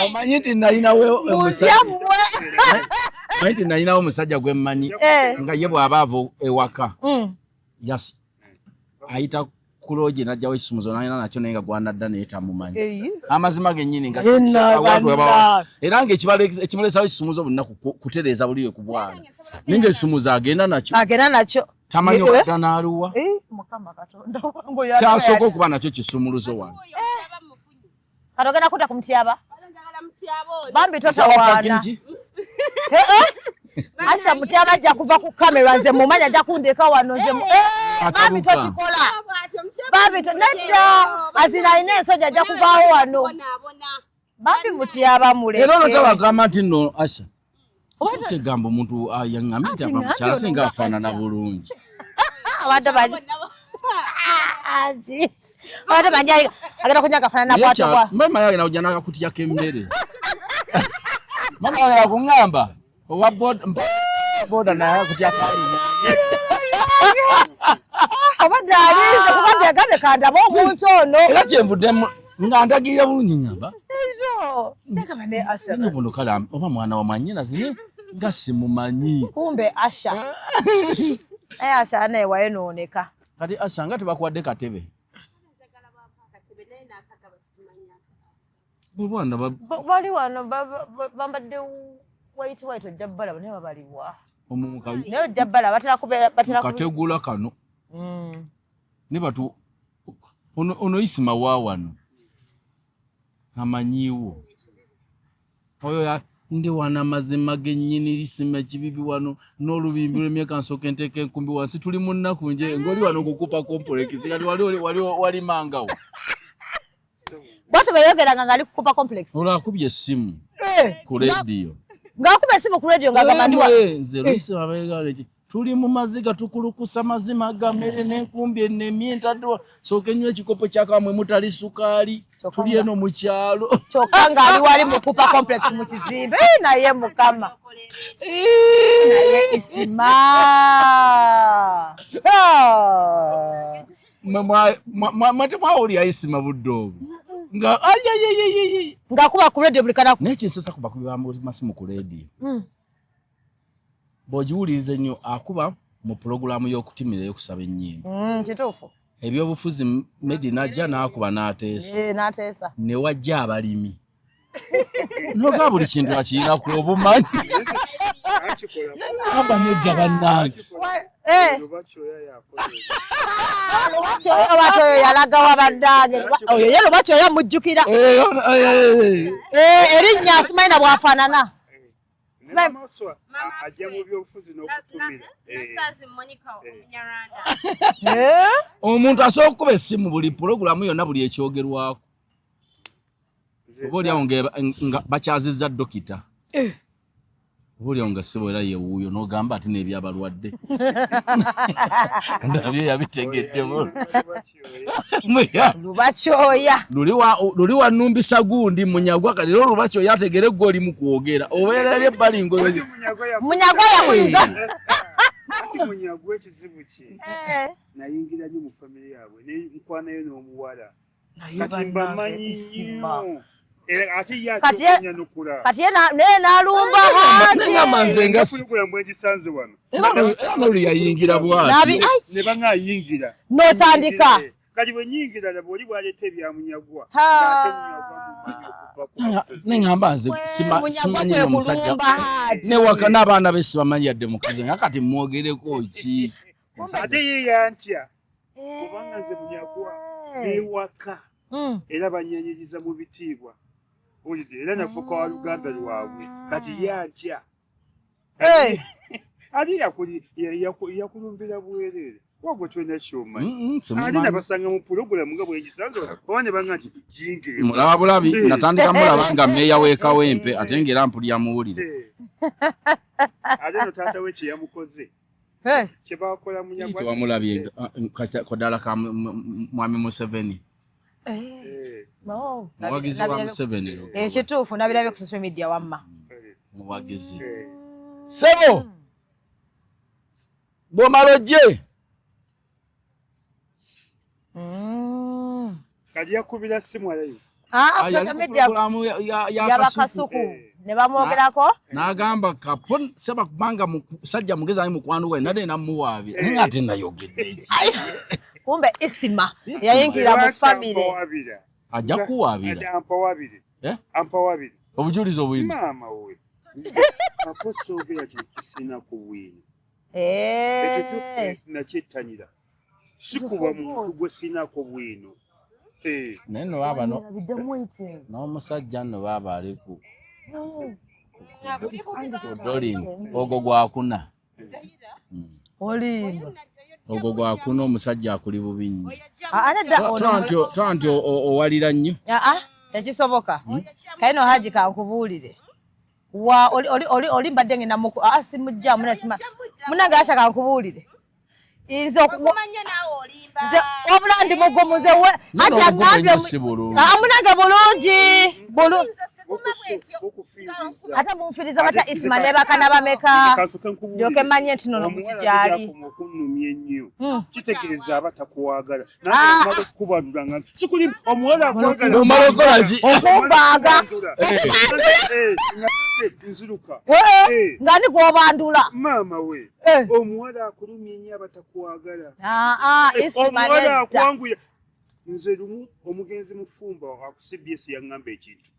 S1: omanyi nti nalinawe omusajja gwe mmanyi nga ye bw'aba ava ewaka yasi ayita kuloje najja wekisumuzo nalina nakyo naye nga gwanadda naye tamumanyi. Amazima gennyini nga era ng'ekimulesaawo ekisumuzo bonna kutereeza buliwe ku bwana. Ninga ekisumuzo agenda nakyo. Tamanyi okadda n'aluwa.
S2: Mukama Katonda.
S1: Kyasooka okuba nakyo kisumuluzo wano.
S2: Katogenda kuta kumtyaba. Bambi totawaana. Asha mutyaba ajja kuva ku kamera nze mumanya ajja kundeka wano nze bambi tokikola. Bambi nedda azina ine ensonyi ajja kuvaawo wano. Bambi mutyaba muleke.
S1: Era notawagamba nti nno Asha. Okisegambo omuntu yaŋŋambye nti ava mu kyalo ate ng'afaanana bulungi.
S2: Abantu bangi agenda kunyaga afaanana bwatobwa.
S1: Mama yagenda kujja n'akakutiyako emmere. Mama yagenda kuŋŋamba owa boda naye akutyako aluma.
S2: Obadde alinze kubadde yagambye kandaba omuntu ono.
S1: Era kyenvuddemu nga ndagirira bulungi ŋŋamba. Buno kale oba mwana wa mwannyinaze nga simumanyi.
S2: Kumbe Asha. Asha naye wayonooneka.
S1: Kati Asha nga tebakuwadde katebe.
S2: Bali wano bambadde white ojja bbala naye babaliwa. Naye ojja bbala batera kubeera
S1: kategula kano. Ne batu ono Isima wa wano. Amanyiwo. Oyo ndi wana mazima gennyini Isima kibibi wano n'olubimbi lw'emyaka nsooka enteeka enkumbi wansi tuli mu nnaku nje ng'oli wano kukupa complex kati wali mangawo.
S2: Bwatu beyogeranga ngali kukupa complex.
S1: Olwakubye essimu ku radio.
S2: Ng'akuba essimu ku radio ng'agamba ndiwa.
S1: Nze Luisa abeegala eki. Tuli mu maziga tukulukusa mazima gamere n'enkumbi ennemyenta ddwa sooka ennyo ekikopo kyakamwe mutali sukaali. Tuli eno mu kyalo.
S2: Kyokka ng'ali wali mu kukupa complex mu kizimbe naye mukama. Naye Isima.
S1: Mwate mwawulira Isima budde obwo.
S2: Ng'akuba ku radio buli kanaku.
S1: Naye kinsesa kuba kubiba masimu ku radio. Bw'ogiwuliriza ennyo akuba mu pulogulaamu y'okutimira ey'okusaba ennyimba.
S2: Kituufu.
S1: Ebyobufuzi Medi najja n'akuba n'ateesa.
S2: N'ateesa.
S1: Ne wajja abalimi. Noga buli kintu akirina ku obumanyi. Aba nedda bannange.
S2: Lubakyoyo yalaga wa bannange. Oyo ye Lubakyoyo amujjukira. Erinnya asimanyi bw'afaanana.
S1: Omuntu asobola okukuba essimu buli pulogulaamu yonna buli ekyogerwako. Oba oliawo nga bakyazizza dokita. Oba oliawo nga ssebo era yewuuyo n'ogamba ati n'ebyabalwadde. Ndabyo yabitegeddemu.
S2: Lubakyoya.
S1: Luli wanumbisa gundi munyagwa kati era Lubakyoya ategere gw'oli mu kwogera. Obeera eri ebbali ngoyo.
S2: Munyagwa yakuyinza.
S3: Ati munyagwa ekizibu kye. Nayingira nnyo mu famire yaabwe ne nkwanayo n'omuwala. Kati mbamanyi nnyo. Kati
S2: ye n'alumba hati.
S1: Ngamanze nga
S3: mwegisanze wano.
S1: Era n'oli yayingira bwati.
S3: Ne bangayingira.
S2: N'otandika.
S3: Kati bwe nyingira laba oli bw'aleeta ebya munyagwa.
S1: Neŋŋamba nze simanyi n'omusajja. Newaka n'abaana be sibamanyi yadde mukazi nga kati mwogereko ki.
S3: Ate ye yantya. Kubanga nze munyagwa ewaka. Era banyanyiriza mu bitiibwa. Era nafuuka wa Luganda lwabwe kati yantya. Ate yakulumbira bwerere. Wagwe twena ky'omanyi. Ate nabasanga mu pulogulaamu nga bwegisanze oba ne banga nti jinge.
S1: Mulaba bulabi natandika mulaba nga mmeeya w'ekawempe ate ng'era mpulira muwulire.
S3: Ate no taata we kye yamukoze. Kye baakola munyagwa.
S1: Wamulabye kodala ka mwami Museveni. Muwagizi wa Museveni.
S2: Ekituufu nabirabye ku social media wamma.
S1: Muwagizi. Sebo! Bw'omala ojje.
S3: Kali yakubira simu alayo.
S2: Social media yabakasuku ne bamwogerako.
S1: N'agamba kapon seba kubanga musajja mugeza ali mukwano gwe nade namuwaabye. Ngati nayogedde.
S2: kumbe isima yayingira mu family
S1: ajja kuwabira
S3: ampa wabiri
S1: obujulizo bwingi
S3: mama we aposogera kisina kuwina nakyettanyira sikuba muntu gwe sinako bwino
S1: naye no baba n'omusajja nno baaba aliku Dolin ogwo gwakuna
S2: olimba
S1: ogwo gwakuna omusajja akuli bubi nnyo tanti owalira nnyo
S2: tekisoboka kaino haji kankubuulire oli mbadde ngenda simujja munange asha kankubuulire nze wabula ndi mugomuze hati aŋŋambye munange bulungi ate munfiriza batya isima ne bakana bameka ndyoke manye nti nono mukikyali
S3: kitegeeza abatakuwagala naye kubalula sikuli omuwala
S1: akwagala
S2: okumbaaga
S3: nziruka
S2: nga ndi gw'obandula
S3: maama we omuwala akulumya ennyo abatakuwagala
S2: isima
S3: omuwala akwanguya nze lumu omugenzi mufumba aku CBS yaŋŋamba ekintu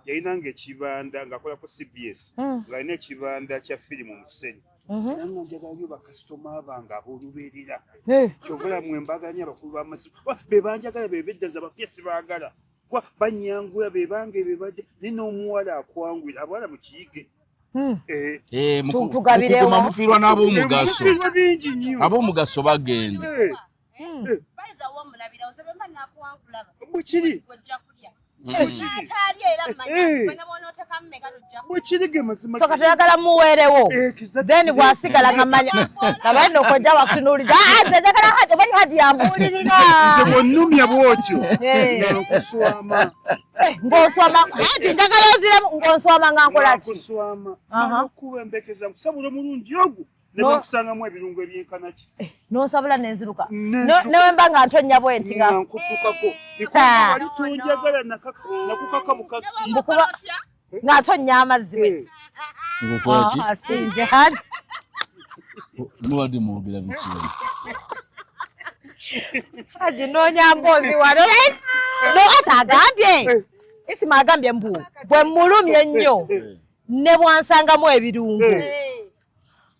S3: yayinanga ekibanda ng'akolako CBS ng'alina ekibanda kya firimu mu Kisenyi nanga njagala nnyo bakasitoma abange ab'olubeerera kyovula mwe mbaganya abakulu b'amasimu be banjagala be beddaza bapya sibaagala banyangula be bange be badde naye n'omuwala akwangwira abawala mukiyige
S2: tugabirewo
S1: mufiirwa n'ab'omugaso
S3: bingi nnyo
S1: ab'omugaso bagenda
S3: bwekiri bwekirige mazima
S2: soka toyagala muweerewo then bwasigala ngamanya nabalina okojja wakutunuulira nze njagala haji omanyi haji yambuulirira
S3: nze bwonnumya bwotyo nkuswama
S2: ng'oswama haji njagala oziremu ng'onswama nga nkola ki
S3: kuswama okuba embekeza nkusabula omulundi ogwo nebakusangamu ebirungo ebyenkana ki
S2: n'onsabula n'enziruka newe mba nga ntonya bwe nti nga
S3: nkuddukako wali tonjagala nakukaka bukasi
S2: mbukuba nga ntonya amazzi bwe
S1: ngukwaki
S2: asinze haji
S1: mubadde mwogera biki
S2: haji noonya mboozi wano no ate agambye isima agambye mbu bwe mulumye nnyo ne bwansangamu ebirungo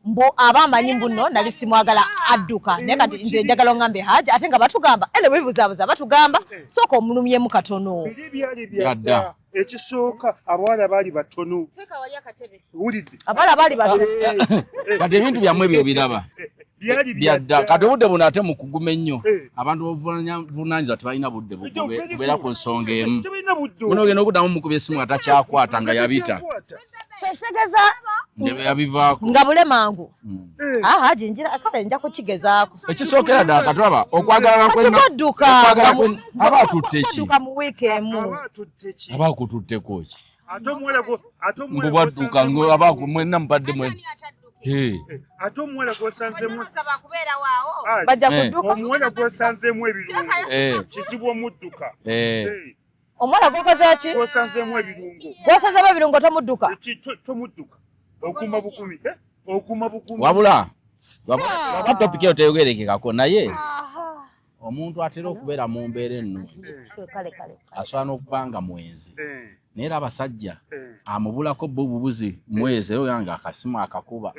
S2: mbo abamanyi mbuno nali simwagala adduka naye kati nze njagala oŋŋambe haji ate nga batugamba ene bwebuzaabuza batugamba sooka omulumyemu katono
S3: byali byadda ekisooka abawala baali batono wulidde
S2: abawala baali batono
S1: kati ebintu byammwe ebyo biraba byadda kati obudde buno ate mukuguma ennyo abantu bavunanyizibwa tebalina budde bubeera ku nsonga emu buno ogenda okuddamu mukuba essimu atakyakwata nga yabita
S2: sesegeza
S1: yabivaako
S2: nga bule mangu haji njira kale nja kukigezaako
S1: ekisookera ddala katulaba okwagala
S2: kwadduka
S1: aba atutte ki
S2: mu wiiki emu
S1: aba akututteko ki
S3: mbu
S1: bwadduka mwenna mubadde mwen
S3: ate omuwala gwosanzemu
S2: bajja kudduka
S3: omuwala gwosanzemu ebirungo kizibu omudduka
S2: omuwala gwokoze ki
S3: gwosanzemu ebirungo
S2: gwosanzemu ebirungo tomudduka
S3: tomudduka okuma bukumi
S1: wabula topiki eyo teyogerekekako naye omuntu atera okubeera mu mbeera ennungi asobola n'okubanga mwenzi naye era abasajja amubulako bububuzi mwezi oyanga akasimu akakuba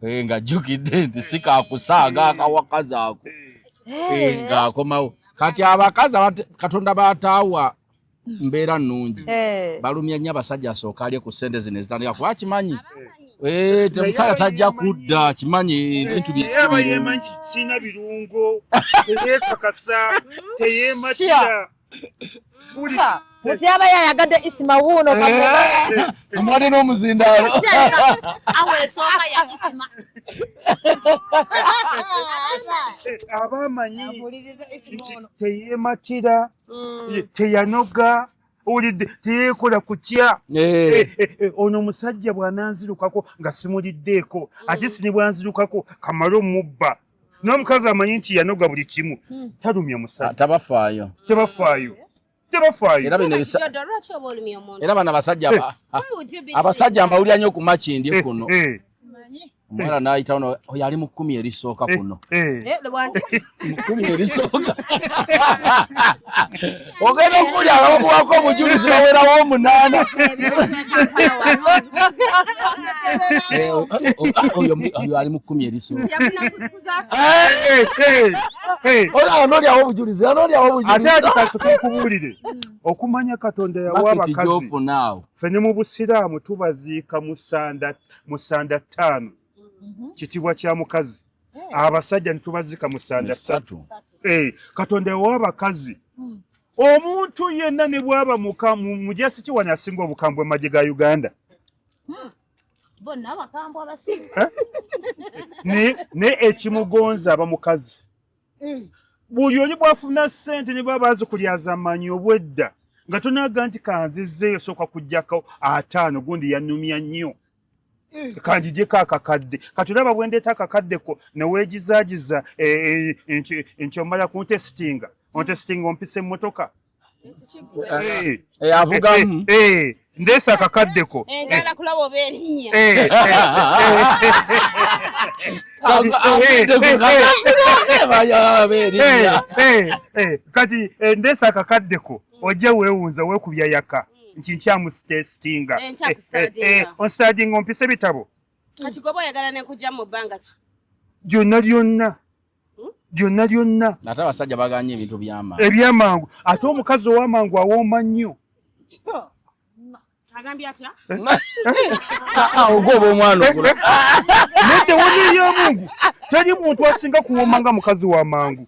S1: ng'ajjukidde nti si kakusaaga akawakazi ako ng'akomawo kati abakazi katonda baataawa mbeera nnungi balumya nnyo abasajja asooka alye ku ssente zino ezitandika kuba kimanyi omusajja tajja kudda kimanyi ebintu
S3: yemanyi sina birungo teyekakasa teyematira
S2: muti aba yayagadde isima wuuno
S1: amuwadde n'omuzindaalo
S3: abamanyi nti teyematira teyanoga owulidde teyekola kutya ono omusajja bw'ananzirukako nga simuliddeeko ate sini bwanzirukako kamale omubba n'omukazi amanyi nti yanoga buli kimu talumya musajja
S1: tabafaayo era bano abasajja mbawulira nnyo ku makindi kuno Omwana n'ayita ono oyo ali mu 10 erisooka kuno. 10 erisooka. Ogenda okulya abamuwako omujulizi bawerawo 8. Oyo ali mu 10 erisooka. Olyawo obujulizi,
S3: ate kasikubuulire okumanya Katonda yawa abakazi. Ffe ne mu Busiraamu tubaziika mu ssanda 5. Kitibwa kya mukazi. Abasajja nitubaziika mu ssanda 3. Katonda yawa abakazi. Omuntu yenna ne bwaba mujasi kiwani asinga obukambwe majje ga Uganda.
S2: Bonna abakambwe abasinga.
S3: Ne ekimugonza abamukazi. Buli oli bwafuna ssente ne baba azikulyaza amanyi obwedda nga tonaga nti kanzizeeyo sooka kujjako 5 gundi yannumya nnyo. Kanjijeko akakadde katulaba bwe ndeeta akakaddeko ne weegizaagiza nkyomala kuntesitinga ompisa emmotoka
S1: avugamu
S3: ndeesa akakaddeko
S4: njagala kulaba oba erinnya
S3: kati ndeesa akakaddeko ojja weewunza weekubya yaka nti nkyamustestinga onstadinga ompisa ebitabo
S4: kati goba oyagala nekujja mu bbanga ki
S3: byonna
S1: ate abasajja baganye ebintu by'amangu
S3: ebyamangu ate omukazi ow'amangu awooma nnyo
S4: agambye atya
S1: ogoba omwana ogula
S3: nedde woniyo omungu teri muntu asinga kuwooma nga mukazi w'amangu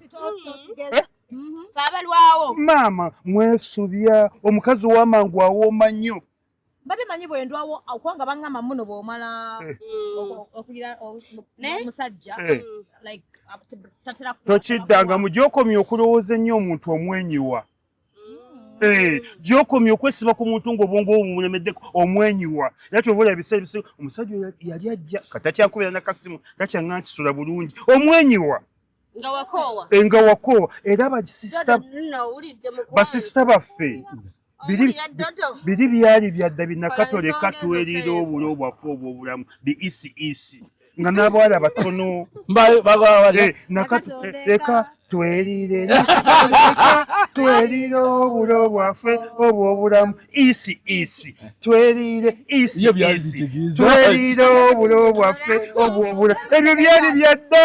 S4: abalwawo
S3: maama mwesubya omukazi w'amangu awooma nnyo
S2: Mbadde manyi bwe ndwawo okwanga bangamba muno bw'omala okugira omusajja like tatera
S3: tokiddanga mu gy'okomya okulowooza ennyo omuntu omwenyiwa gy'okomya okwesiba ku muntu ng'obwongo bumulemeddeko omwenyiwa era kyova olaba ebiseera ebisinga omusajja yali ajja katakyakubira nakasimu takyaŋŋa nkisula bulungi omwenyiwa nga wakoowa era basisita baffe biri byali byadda binakatoleka twerira obulo bwaffe obw'obulamu biisi nga n'abawala batono leka twerire twerire obulo bwaffe obw'obulamu isi twerire isi twerire obulo bwaffe obw'obulamu ebyo byali byadda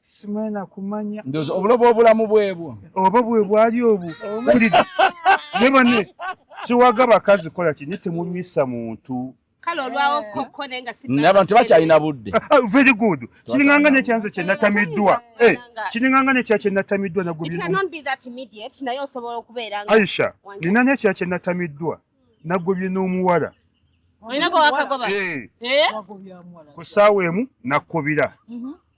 S3: simena kumanya
S1: ndozo obulo bw'obulamu bwebwo
S3: oba bwe bwali obwo nebane siwaga bakazi kola kini temulwisa muntu
S4: kale olwawo kokko nenga
S1: n'abantu tebakyalina budde
S3: very good kiringanga nekyanze kyenatamiddwa kiringanga nekya kyenatamiddwa Aisha nina nekya kyenatamiddwa naggobye n'omuwala ku ssaawa emu nakkubira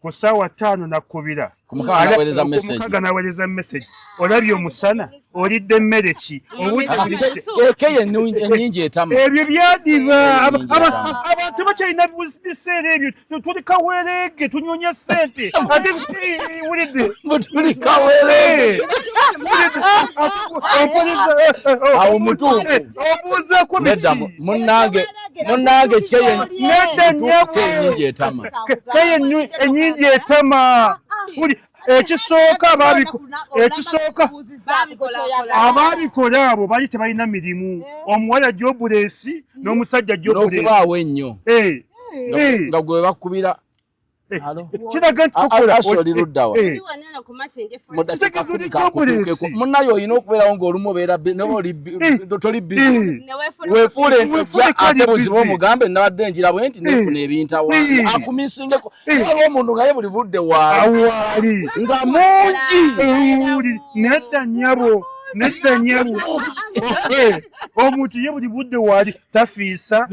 S3: ku ssaawa 5 nakkubira
S1: kumukaga
S3: naweereza message olabye omusana olidde emmere ki
S1: keye ennyingi etama
S3: ebyo byadiba abantu bakyalina biseera ebyo tuli kaweerege tunyonya ssente ate wulidde
S1: tuli kaweerege awo mutuufu
S3: obuuzaako biki
S1: munnange keye
S3: ennyingi
S1: etama
S3: keye ennyingi etama ekisooka abaabikola abo bali tebalina mirimu omuwala jobulesi n'omusajja jobulesi
S1: n'okubaawo ennyo nga gwe bakubira
S3: kiraga nti tukola
S1: asoliruddawa munnaye olina okubeerawo ng'olumu obeera toli bizi weefuule ate buzibu omugambe nabadde njira bwe nti nefuna ebintu awange akumisingeko aba omuntu nga ye buli budde waali nga mungi
S3: nedda nnyabo omuntu ye buli budde waali tafiisa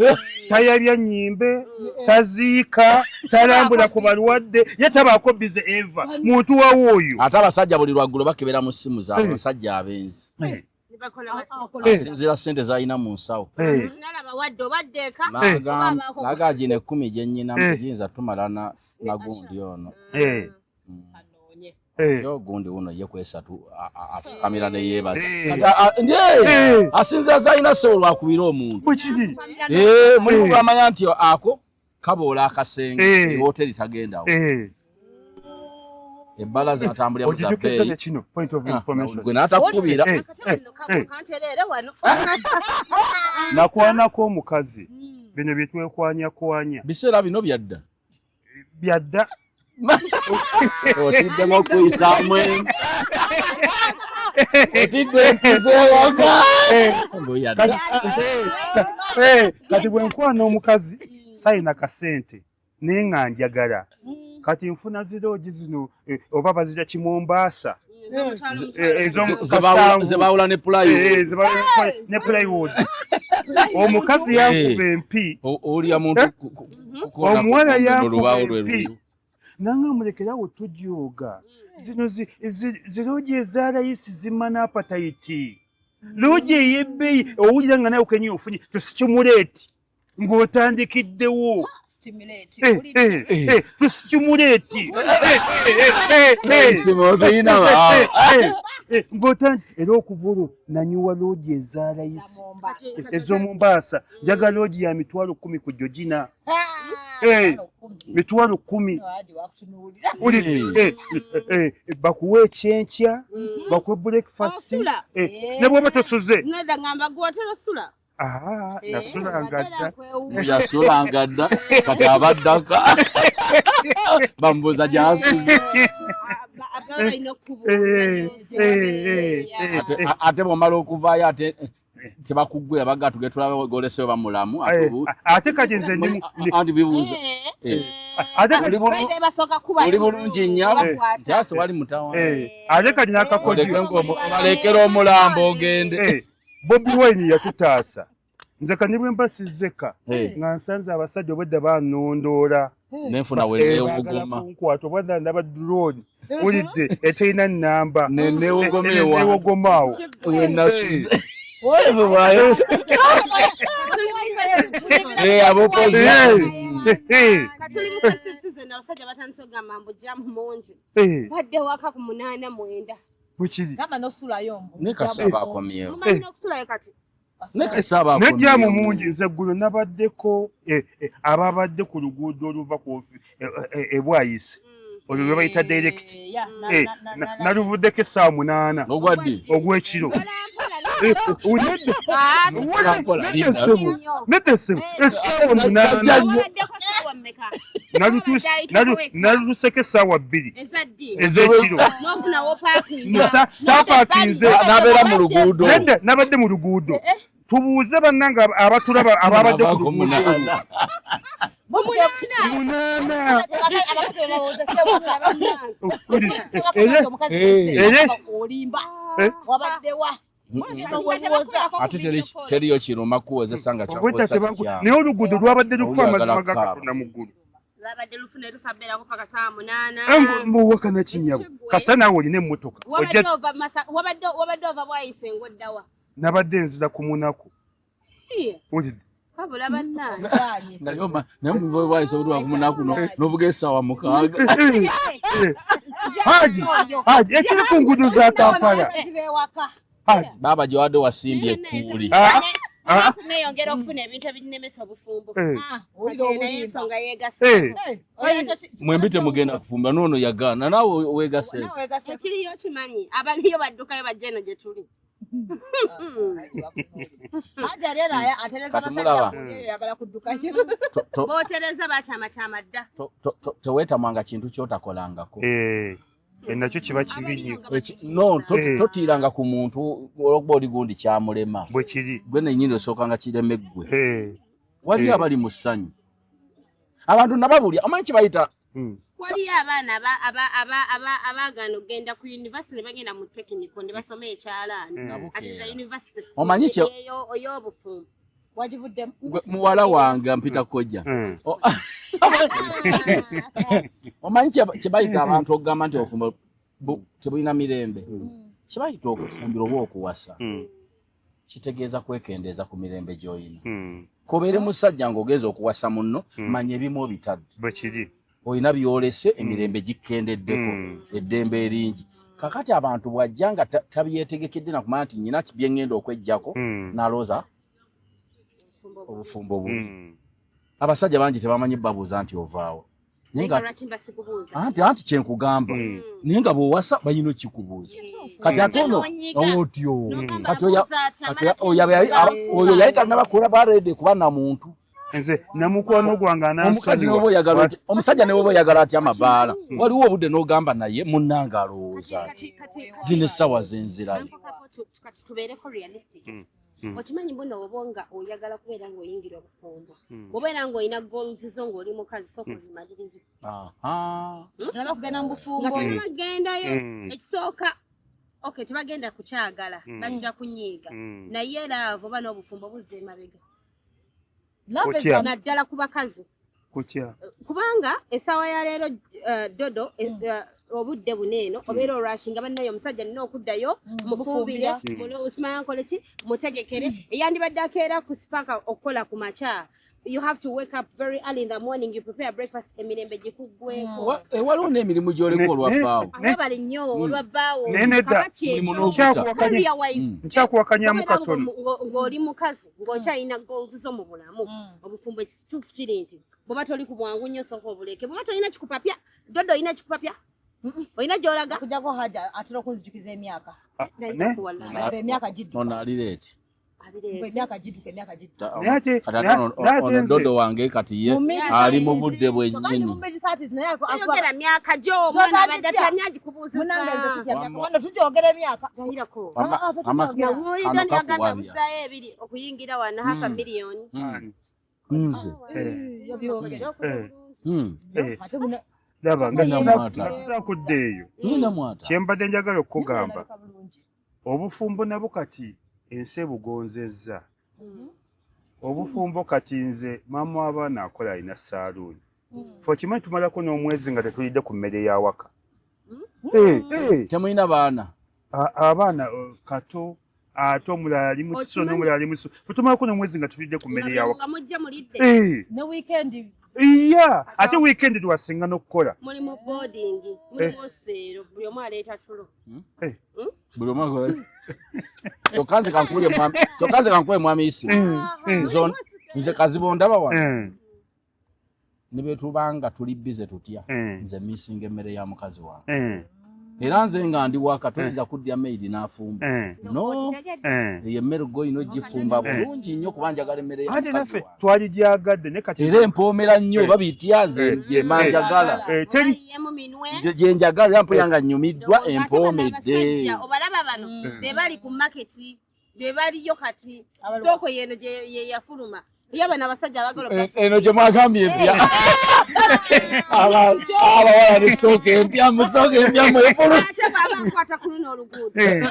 S3: tayabya nnyimbe taziika talambula ku balwadde ye tabaako bize eva muntu wawo oyo
S1: ate abasajja buli lwaggulo bakebera mu ssimu zaabwe abasajja abenzi asinzira ssente zalina mu nsawo nagagina 10 gye nnyina mugiyinza tumala na gundi ono yo gundi uno ye kwesatu afukamira ne yebaza asinzira zalina ssebo lwakubira omuntu muri amanya nti ako Kaboola akasenge hoteli tagendawo. Ebbalaza atambulira mu zabbeeyi.
S3: Kino point of information.
S1: Gwe n'atakubira.
S3: Nakwanako omukazi. Bino bye twekwanyakwanya.
S1: Biseera bino byadda.
S3: Byadda.
S1: Otiddemu okuyisaamu otidde nkizeewaga.
S3: Kati bwe nkwana omukazi sayina kasente naye nga njagala. Kati nfuna ziroogi zino oba bazirya Kimombaasa.
S1: Zebawula ne
S3: plywood. Omukazi yankuba empi.
S1: Olya muntu
S3: omuwala yankuba empi. Nanga mulekerawo tujooga. Zino ziroogi eza layisi zimana appetite. Loogi ey'ebbeeyi owulira nga nawe kenyi ofunye tusikimuleeti ng'otandikiddewo. Tusikimuleeti. Era okuva olwo nanyuwa loogi eza layisi ez'Omumbaasa. Njaga loogi ya 10,000 ku Georgina. 10,000. Bakuwa ekyenkya, bakuwa breakfast. Ne bw'oba tosuze. Nasulanga dda.
S1: Yasulanga dda kati abaddaka. Bamubuuza gy'asuze. Ate bw'omala okuvaayo ate tebakuggwera baga tuge tulaba goleseyo bamulamu.
S3: Ate kati nze
S1: anti bibuuza. Oli bulungi nnyo. Kyase wali mutawaana.
S3: Ate kati n'akakodyo.
S1: Balekera omulambo ogende.
S3: Bobi Wine yatutaasa. Nze kani bwe mbasizzeka nga nsanze abasajja obwedda bannondoola.
S1: Nenfuna weewogoma.
S3: Nkwato bwedda ndaba drone. Ulidde eterina nnamba.
S1: Neewogomaawo. Yenasuze. Abokozi.
S4: Katuli mu festive season abasajja batandise okugamba mbu jam mungi. Badde waka ku 8-9.
S3: Bwekiri.
S2: Gamba nosulayo mbu.
S1: Nekasaba akomyewo.
S4: Mumanyi okusulayo kati.
S1: Nekasaba akomyewo.
S3: Nejjamu mungi nze ggulo nabaddeko ababadde ku luguudo oluva ku Bwayise. Olwo lwe bayita direct. Naluvuddeko essaawa 8 ogw'ekiro. Nedesebo essaawa 8 naluseko essaawa 2 ez'ekiro. Saapakinze
S1: n'abeera mu luguudo.
S3: Nedda nabadde mu luguudo. Tubuuze bannanga abatulaba ababadde ku luguudo.
S1: Ate teriyo kiruma kuwozesa nga kyakozesa.
S3: Naye oluguudo lwabadde lufa amazima ga Katonda mu ggulu.
S4: Labadde lufuna tusabberako paka saa 8.
S3: Mbuwakana kinyabo. Kasa naawe olina emmotoka.
S4: Wabadde ova Bwayise ng'oddawa.
S3: Nabadde nzira ku Munaku.
S4: Habula bannange.
S1: Naye mu Bwayise olwa ku Munaku n'ovuga essaawa 6.
S3: Haji ekiri ku nguudo za Kampala.
S1: Baba gyewadde wasimbye ekkuuli.
S4: Neyongera okufuna ebintu ebinemesa obufumbo. Ensonga
S1: Mwembi temugenda kufumba noono yagaana naawe weegase.
S4: Ekiriyo kimanyi abaliyo baddukayo bajja eno gye tuli. Bootereza bakyamakyama dda.
S1: Teweetamwanga kintu kyotakolangako.
S3: Nakyo kiba kibi nnyo.
S1: No, totiiranga ku muntu olwokuba oli gundi kyamulema.
S3: Bwe kiri.
S1: Gwe nennyini osookanga kireme ggwe. Waliyo abali mu ssanyu. Abantu nababulya omanyi kibayita.
S4: Waliyo abaana abaagaana okugenda ku yunivasite ne bagenda mu tekiniko ne basoma ekyalaani. Ati za yunivasite ey'obufumbo.
S2: Wagivuddemu?
S1: Muwala wange mpita kojja. Omanyi kibayita abantu okugamba nti obufumbo tebulina mirembe. Kibayita okufumbira oba okuwasa. Kitegeeza kwekendeeza ku mirembe gy'olina. Kobeere musajja ng'ogenza okuwasa munno, manya ebimu obitadde.
S3: Bwe kiri.
S1: Olina byolese emirembe gikendeddeko eddembe eringi. Kakati abantu bw'ajja nga tabyetegekedde nakumanya nti nnyina bye ŋŋenda okweggyako n'alooza obufumbo bubi. abasajja bangi tebamanyi babuuza nti ovaawo anti kyenkugamba naye nga bw'owasa balina okikubuuza kati ate ono otyo kati oyo yali tanabakula bareede kuba na muntu
S3: nze namukwano gwange
S1: omusajja ne woba oyagala atya amabaala waliwo obudde n'ogamba naye munnange alowooza nti zino essaawa zenzirayo
S4: okimanyi buno obonga oyagala kubeera ng'oyingira obufumbo obeera ng'olina goals zo ng'oli mukazi sooka ozimalirize
S2: nala kugenda mu bufumbo
S4: nga tebagendayo ekisooka tebagenda kukyagala bajja kunyiiga naye laavu oba n'obufumbo buzza emabega naddala ku bakazi kubanga essaawa ya leero dodo obudde buneeno obeera olwashinga bannayo omusajja nina okuddayo mufumbire osimanya nkole ki mutegekere eyandibadde akeera ku sipaka okukola ku makya you have to wake up very early in the morning you prepare breakfast emirembe gikuggweko
S1: waliwo n'emirimu gy'oliko olwabbaawo
S4: ababali nnyo olwabbaawo
S3: nkyakuwakanyamu katono
S4: ng'oli mukazi ng'okyalina goals zo mu bulamu obufumbo ekituufu kiri nti bw'oba toli ku bwangu nnyo sooka obuleke bw'oba tolina kikupapya dodo olina kikupapya olina gy'olaga
S2: kujjako haja atera okunzijukiza emyaka emyaka gidduka
S1: ono alireeti
S2: emyaka gidduka
S1: ono dodo wange kati ye ali mu budde bwennyini
S4: oyogera myaka gy'omwana badde atamya agikubuuzizawano
S2: tujogera emyaka
S4: agamba busaayo ebiri okuyingira wano hafa miliyoni
S1: nze
S3: laba ngakuddeeyo kyembadde njagala okugamba obufumbo nabo kati ensi ebugonzezza obufumbo kati nze maama w'abaana akola alina saaluuni fe okimanyi tumalako n'omwezi nga tetulidde ku mmere y'awaka
S1: temulina baana
S3: abaana kato ate omulala ali mu kiso n'omulala ali mu kiso fe tumalako n'omwezi nga tulidde ku mmere y'awaka
S2: ne weekend
S3: iya ate weekend twasinga n'okukola
S4: muli mu boarding muli mu hostel buli omu aleeta tulo
S1: buli omu akola kyokka kankubye mwami isi nze kazibu ndaba wano ne bwe tubanga tuli bize tutya nze misinga emmere ya mukazi wange era nze nga ndi waka toyinza kuddya maidi n'afumba no eyo emmere goyina ogifumba bulungi nnyo kuba njagala emmere ya mukazi wange
S3: twagigyagadde ne kati
S1: era empoomera nnyo babiyitya nze gyemanjagala gyenjagala era mpulira nnyumiddwa empoomedde
S4: obalaba bano be bali ku maketi be baliyo kati sitooko yeno gye yafuluma iyo abana abasajja abagala
S1: eno gye mwagambye empya abawala ne sitooka empya musooka empya mwefulu
S4: bakwata ku luno oluguudo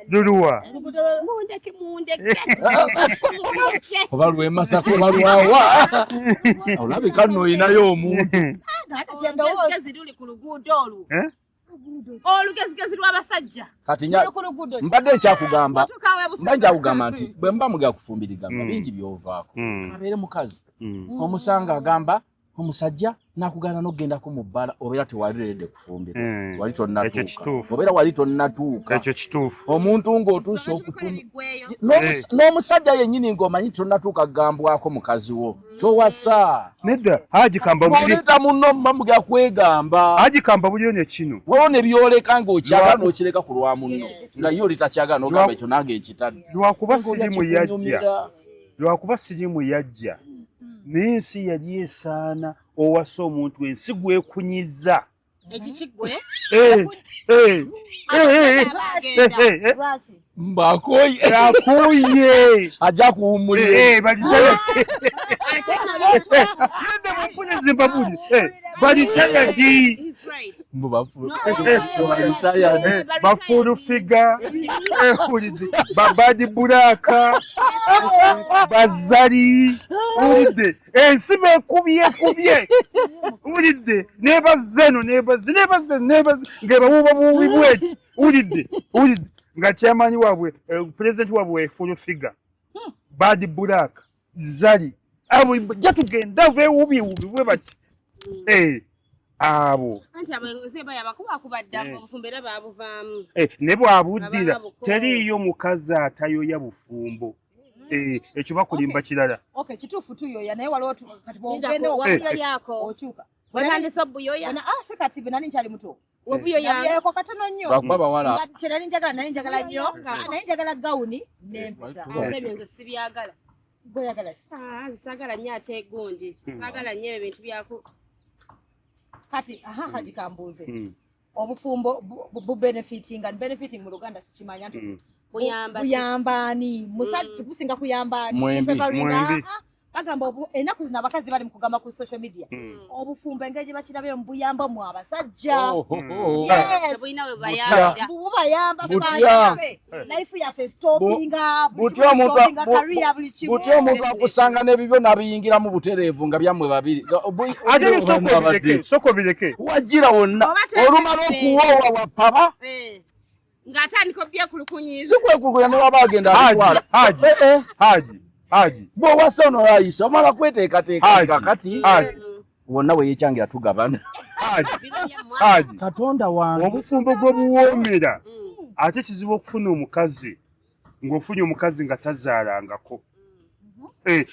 S3: luluwa
S1: oba lw'emasaka oba lwawa olabika nno oyinayo omuntu
S4: olugezigezi luli ku luguudo olwo olugezigezi lw'abasajja
S1: kati mbadde nkyakugamba nti bwe mba muga kufumbirigamba bingi byovaako abeere mukazi omusanga agamba omusajja nakugana n'ogendako mu bbala obeera tewaliredde kufumbira wali tonnatuuka obeera wali tonnatuuka
S3: ekyo kituufu
S1: omuntu ng'otuusa okutuma n'omusajja yennyini ng'omanyi tonnatuuka kugambwako mukazi wo towasa
S3: nedda hagikamba
S1: oleeta munno muba muga kwegamba
S3: hagikamba buliyo ne kino
S1: waliwo ne byoleka ng'okyagala n'okireka ku lwa munno nga yo litakyagala n'ogamba ekyo nange ekitadde
S3: lwakuba sirimu yajja n'ensi yali esaana owasa omuntu ensi gwekunyiza
S1: mbakooye ajja kuwummulira
S3: balitayadi bafulufiga babadi bulaka bazali ulidde ensi bekubye ulidde nebazeno ngebawuba bubi bweti ulidde nga kyamanyi wabwe president wabwe fulufiga badi bulaka zali abo jatugenda bewubi bwe bati abo ne bwabuddira teriiyo mukazi atayoya bufumbo ekyo bakulimba kirala.
S2: Okay, kituufu tuyoya naye waliwo kati bwogenda
S4: yako
S2: okyuka.
S4: Watandise obuyoya.
S2: Si kati be nani nkyali muto.
S4: Obuyoya.
S2: Ko katono nnyo.
S1: Bakuba wala.
S2: Kati nali njagala nnyo. Nali njagala gawuni n'empeta.
S4: Ebyo nzo sibyagala.
S2: Goyagala ki?
S4: Sagala nnyo ate gundi. Sagala nnyo ebintu byako.
S2: Kati haji kambuuze. Obufumbo benefiting mu Luganda sikimanya nti buyambani musajja kusinga kuyambani bagamba enaku zino abakazi bali mu kugamba ku social media obufumbo engeri gye bakirabe mu buyamba mu abasajja bubayamba life yaffe stoppinga
S1: butyo omuntu akusanga n'ebibyo n'abiyingira mu butereevu nga byammwe babiri
S3: ate soko bireke
S1: wagira wonna olumala okuwoowa wapaba
S4: ng'atandika obyekulukunyiza
S1: sikwekulukunya ne waba agenda atwala
S3: Haji
S1: bw'owasa ono ayisa omala kweteekateeka kati wonna we yeekyangira tugabana
S3: Haji
S1: Katonda wange
S3: obufumbo gwe buwoomera ate kizibu okufuna omukazi ng'ofunye omukazi nga tazaalangako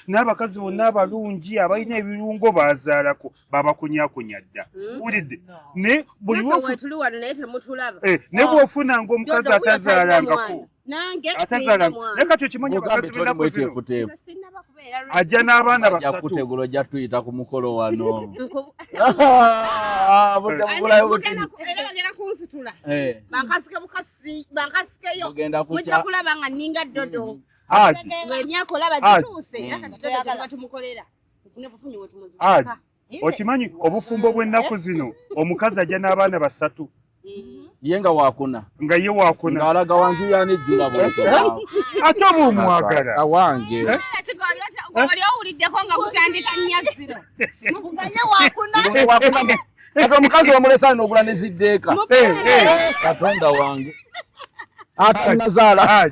S3: n'abakazi bonna abalungi abalina ebirungo bazaalako babakunyakunya dda wulidde ne bw'ofunanga omukazi atazaalangako kati okimanyi abakazi b'ennaku zino ajja n'abaana basatu
S1: yakutegula ojja tuyita ku mukolo wano
S4: bagenda kulaba nga nninga dodo emyaka olaba gituuse era kati toyagala tumukolera tufune bufunyi bwe tumuzika
S3: okimanyi obufumbo bw'ennaku zino omukazi ajja n'abaana basatu
S1: ye nga wakuna
S3: nga ye wakuna
S1: ng'alaga wange yanejjula
S3: ate oba omwagala
S1: awange
S4: oli owuliddeko nga kutandika nnyaziro
S2: nga ye wakuna
S1: kati omukazi wamulesa n'ogula ne ziddeeka Katonda wange ate nazaala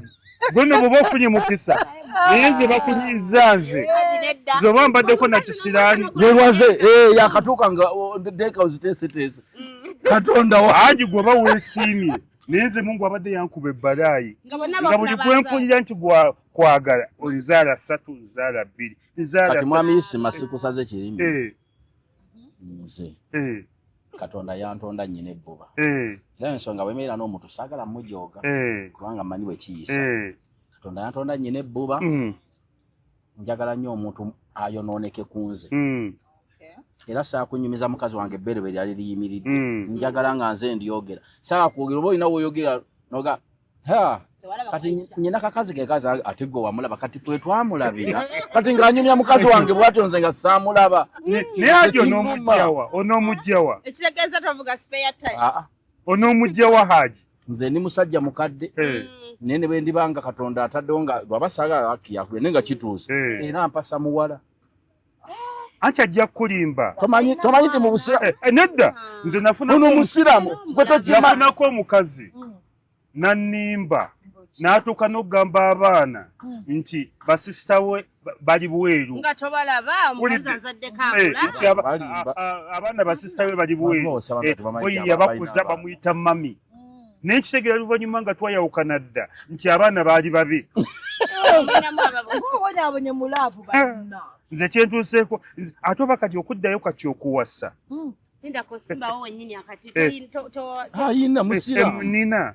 S3: guno bw'oba ofunye mukisa naye nze bakunyiza nze zoba mbaddeko na kisiraani
S1: wewaze yakatuuka nga deeka oziteeseteese Katonda
S3: Haji gwoba weesiimye naye nze Mungu abadde yankuba ebbalaayi nga buli gwenkulira nti kwagala olizaala 3 nzaala 2
S1: kati mwami Isima sikusaze kirimi nze Katonda yantonda nnyina ebbuba era ensonga bwemeera n'omuntu saagala mujooga kubanga mmanyi bwe kiyisa Katonda yantonda nnyina ebbuba njagala nnyo omuntu ayonooneke ku nze era saakunyumiza mukazi wange ebbere bwe lyali liyimiridde njagala nga nze ndyogera saakwogera oba olina woyogera noga kati nyina kakazi ke kazi ate gwe wamulaba kati fwe twamulabira kati ng'anyumya mukazi wange bw'atyo nze nga saamulaba
S3: naye ajo onoomugjawa
S4: ekitegeeza tovuga spare time
S3: onoomugjawa Haji
S1: nze ndi musajja mukadde naye ne bwe ndibanga Katonda ataddewo nga lwabasaaga akiyakule naye nga kituuse era mpasa muwala
S3: anti ajja kulimba
S1: tomanyi nti mu busiramu
S3: nedda nze
S1: musiramu gwe
S3: nafunako omukazi nannimba n'atuuka n'okugamba abaana nti basisita we bali bweru
S4: nga tobalaba omukazi azaddeko
S3: abaana basisita we bali bweru yabakuza bamuyita mami naye nkitegeera luvannyuma nga twayawukana dda nti abaana baali babi
S2: obonyabonye mulaavu banna
S3: nze kyentuuseeko ate oba kati okuddayo kati okuwasa
S1: ayina musiramu
S3: nina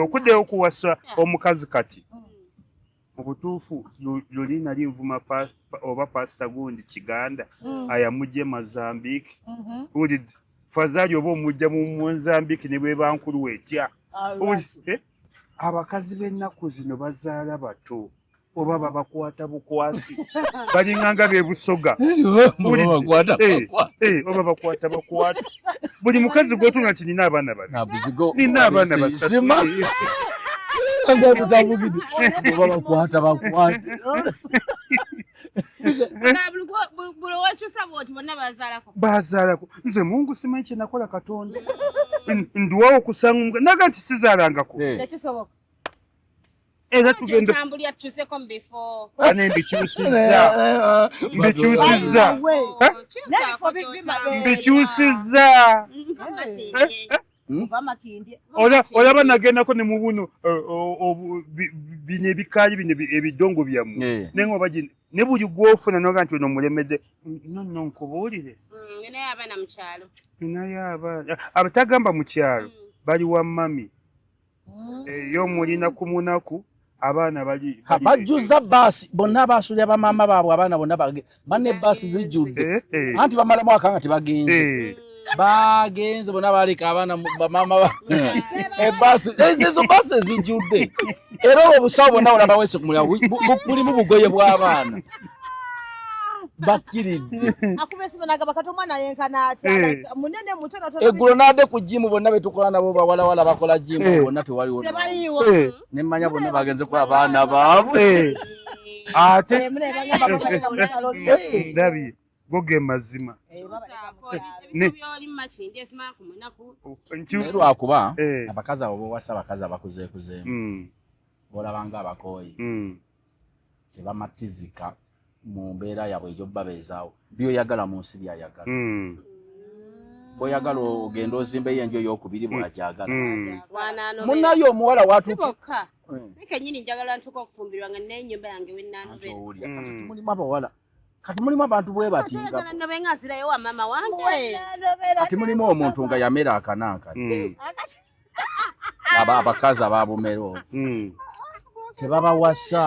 S3: okuddayo okuwasa omukazi kati mu butuufu luli nali nvuma oba pasita gundi Kiganda ayamugye Mozambique wulidde fazali oba omujja mu Mozambique ne bwe bankulu etya abakazi b'ennaku zino bazaala bato oba babakwata bukwasi balinganga bebusoga oba bakwata bakwata buli mukazi gwotunga nti nina abaana nina abaana bazaalako nze Mungu simanyi kye nakola Katonda nduwawo okusanga naga nti sizaalangako era tugenda
S4: tambulya tukyuseko mbifo
S3: ane mbikyusizza olaba nagendako ne mu buno bino ebikaali bino ebidongo byammwe naye nga ne buli gw'ofuna noga nti ono mulemedde nonno nkubuulire ninayo abaana abatagamba mu kyalo bali wa mami eyo mulina ku munaku abaana bali
S1: bajjuza baasi bonna baasulira bamaama baabwe abaana bonna banne baasi zijjudde anti bamala mwaka nga tebagenze bagenze bonna baleka abaana bamaama ebaasi ezo baasi ezijjudde era olwo obusawo bonna bonna bawese ku mulyango bulimu bugoye bw'abaana bakiridde eggulo naadde ku jimu bonna betukola nabo bawalawala bakola jimu bonna tewaliwo nemmanya bonna bagenze ku abaana baabwe
S3: ate ndabi goge mazima
S1: lwakuba abakazi abo bowasa abakazi abakuzeekuzeemu bolabanga abakooyi tebamatizika mu mbeera yabwe egyo babeezaawo byoyagala mu nsi byayagala bw'oyagala ogenda ozimbeyo enju ey'okubiri bw'agyagala munnayo omuwala watuuka
S4: kenyini njagala ntuuka okufumbirwa nga n'ennyumba yange wennaanubera
S1: kati mulimu abawala kati mulimu abantu bwe bati
S4: nga nzirayo wa mama wange
S1: kati mulimu omuntu nga yamera akanaakadde abakazi ababumero tebabawasa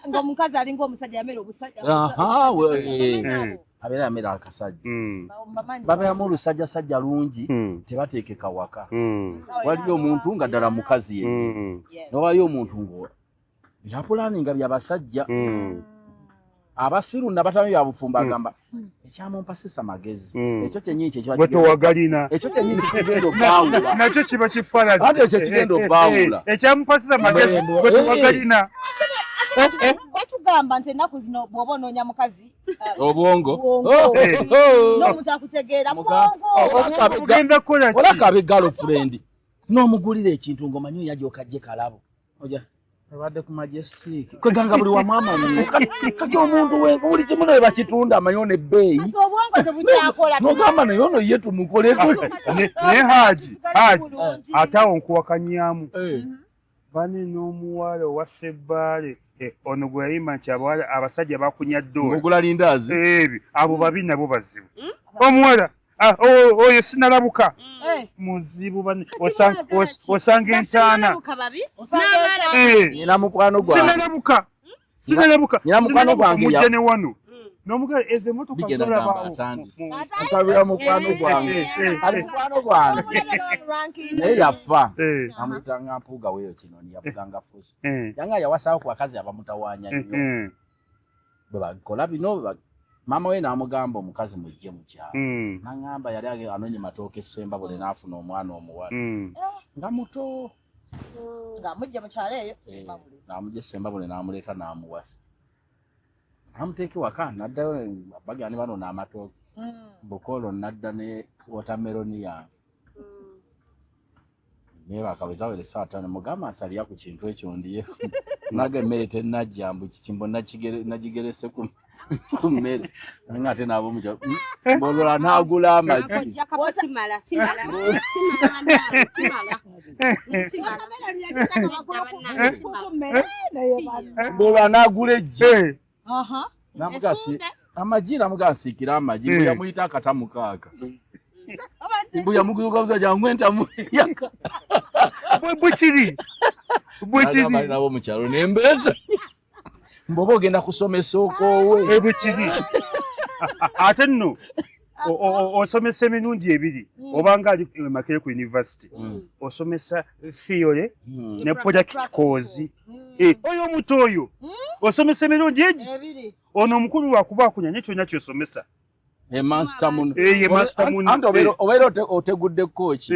S2: nga omukazi alinga omusajja yamera obusajja
S1: abeera yamera akasajja babeeramu olusajjasajja lungi tebateekeka waka waliyo omuntu nga ddala mukazi yenye nowaliyo omuntu ngo byapulaninga byabasajja abasiru nabatamu byabufumba agamba ekyamumpasisa magezi ekyo kyenyini
S3: ekyo
S1: kyenyini kigenda obawula
S3: nakyo kiba kifaananyi
S1: ate ekyo kigenda obawula
S3: ekyamumpasisa magezi gwe tuwagalina
S2: batugamba nti ennaku zino bw'oba onoonya mukazi
S1: obwongo
S2: n'omuntu akutegeera bwongo
S3: ogenda kukola
S1: olaka abe girlfriend n'omugulira ekintu ng'omanyi oyajooka ajje kalabo oja abadde ku majestic kweganga buli wamwama kati omuntu buli kimu naye bakitunda amanyi ono ebbeeyi
S2: obwongo tebukyakola
S1: n'ogamba naye ono ye tumukoleko
S3: naye haji ate awo nkuwakanyaamu bane n'omuwala owa Ssebaale ono gwe yayimba nti abasajja bakunya ddoola
S1: ng'ogula lindaazi
S3: ebyo abo babi nabo bazibu omuwala oyo sinalabuka muzibu osanga entaana
S1: nyina mukwano gwange
S3: sinalabuka
S1: mujja
S3: ne wano n'omugala ezo emmotoka
S1: zolabaatabira mukwano gwange ali mukwano gwange naye yafa amuyitanga mpuuga weeyo kinoni yavuganga fuso yanga yawasaawo ku bakazi abamutawaanya nnyo bwe bakola bino maama we n'amugamba omukazi mujje mu kyalo n'aŋŋamba yali anonye matooka essembabule n'afuna omwana omuwala nga muto
S2: ng'amugye mu kyalo eyo
S1: n'amugye essembabule n'amuleeta n'amuwasa n'amuteeka ewaka n'addayo bagani bano n'amatooke bukolo n'adda ne wotameroni yange naye bakawezaawo essaawa 5 mugamba asalira ku kintu ekyo ndiye naga emmere tennajjambu kikimbo nagigerese ku mmere nga ate naabo mukyalo mbolola n'agula amagi mbolola n'agula eggi namugasi amagi namugansiikira amagi bwe yamuyita akatamu kaaka mbu yamuguruka jangu entamu yaka bwekiri nabo mukyalo nembeeza mboba ogenda kusomesa okoowe
S3: bwekiri ate nno osomesa emirundi ebiri obanga ali Makerere ku University osomesa theory ne project course oyo omuto oyo osomesa emirundi ebiri ono omukulu lwakuba akunya kyonna kyosomesa
S1: master muno
S3: master muno
S1: anti obeera otegudde kooki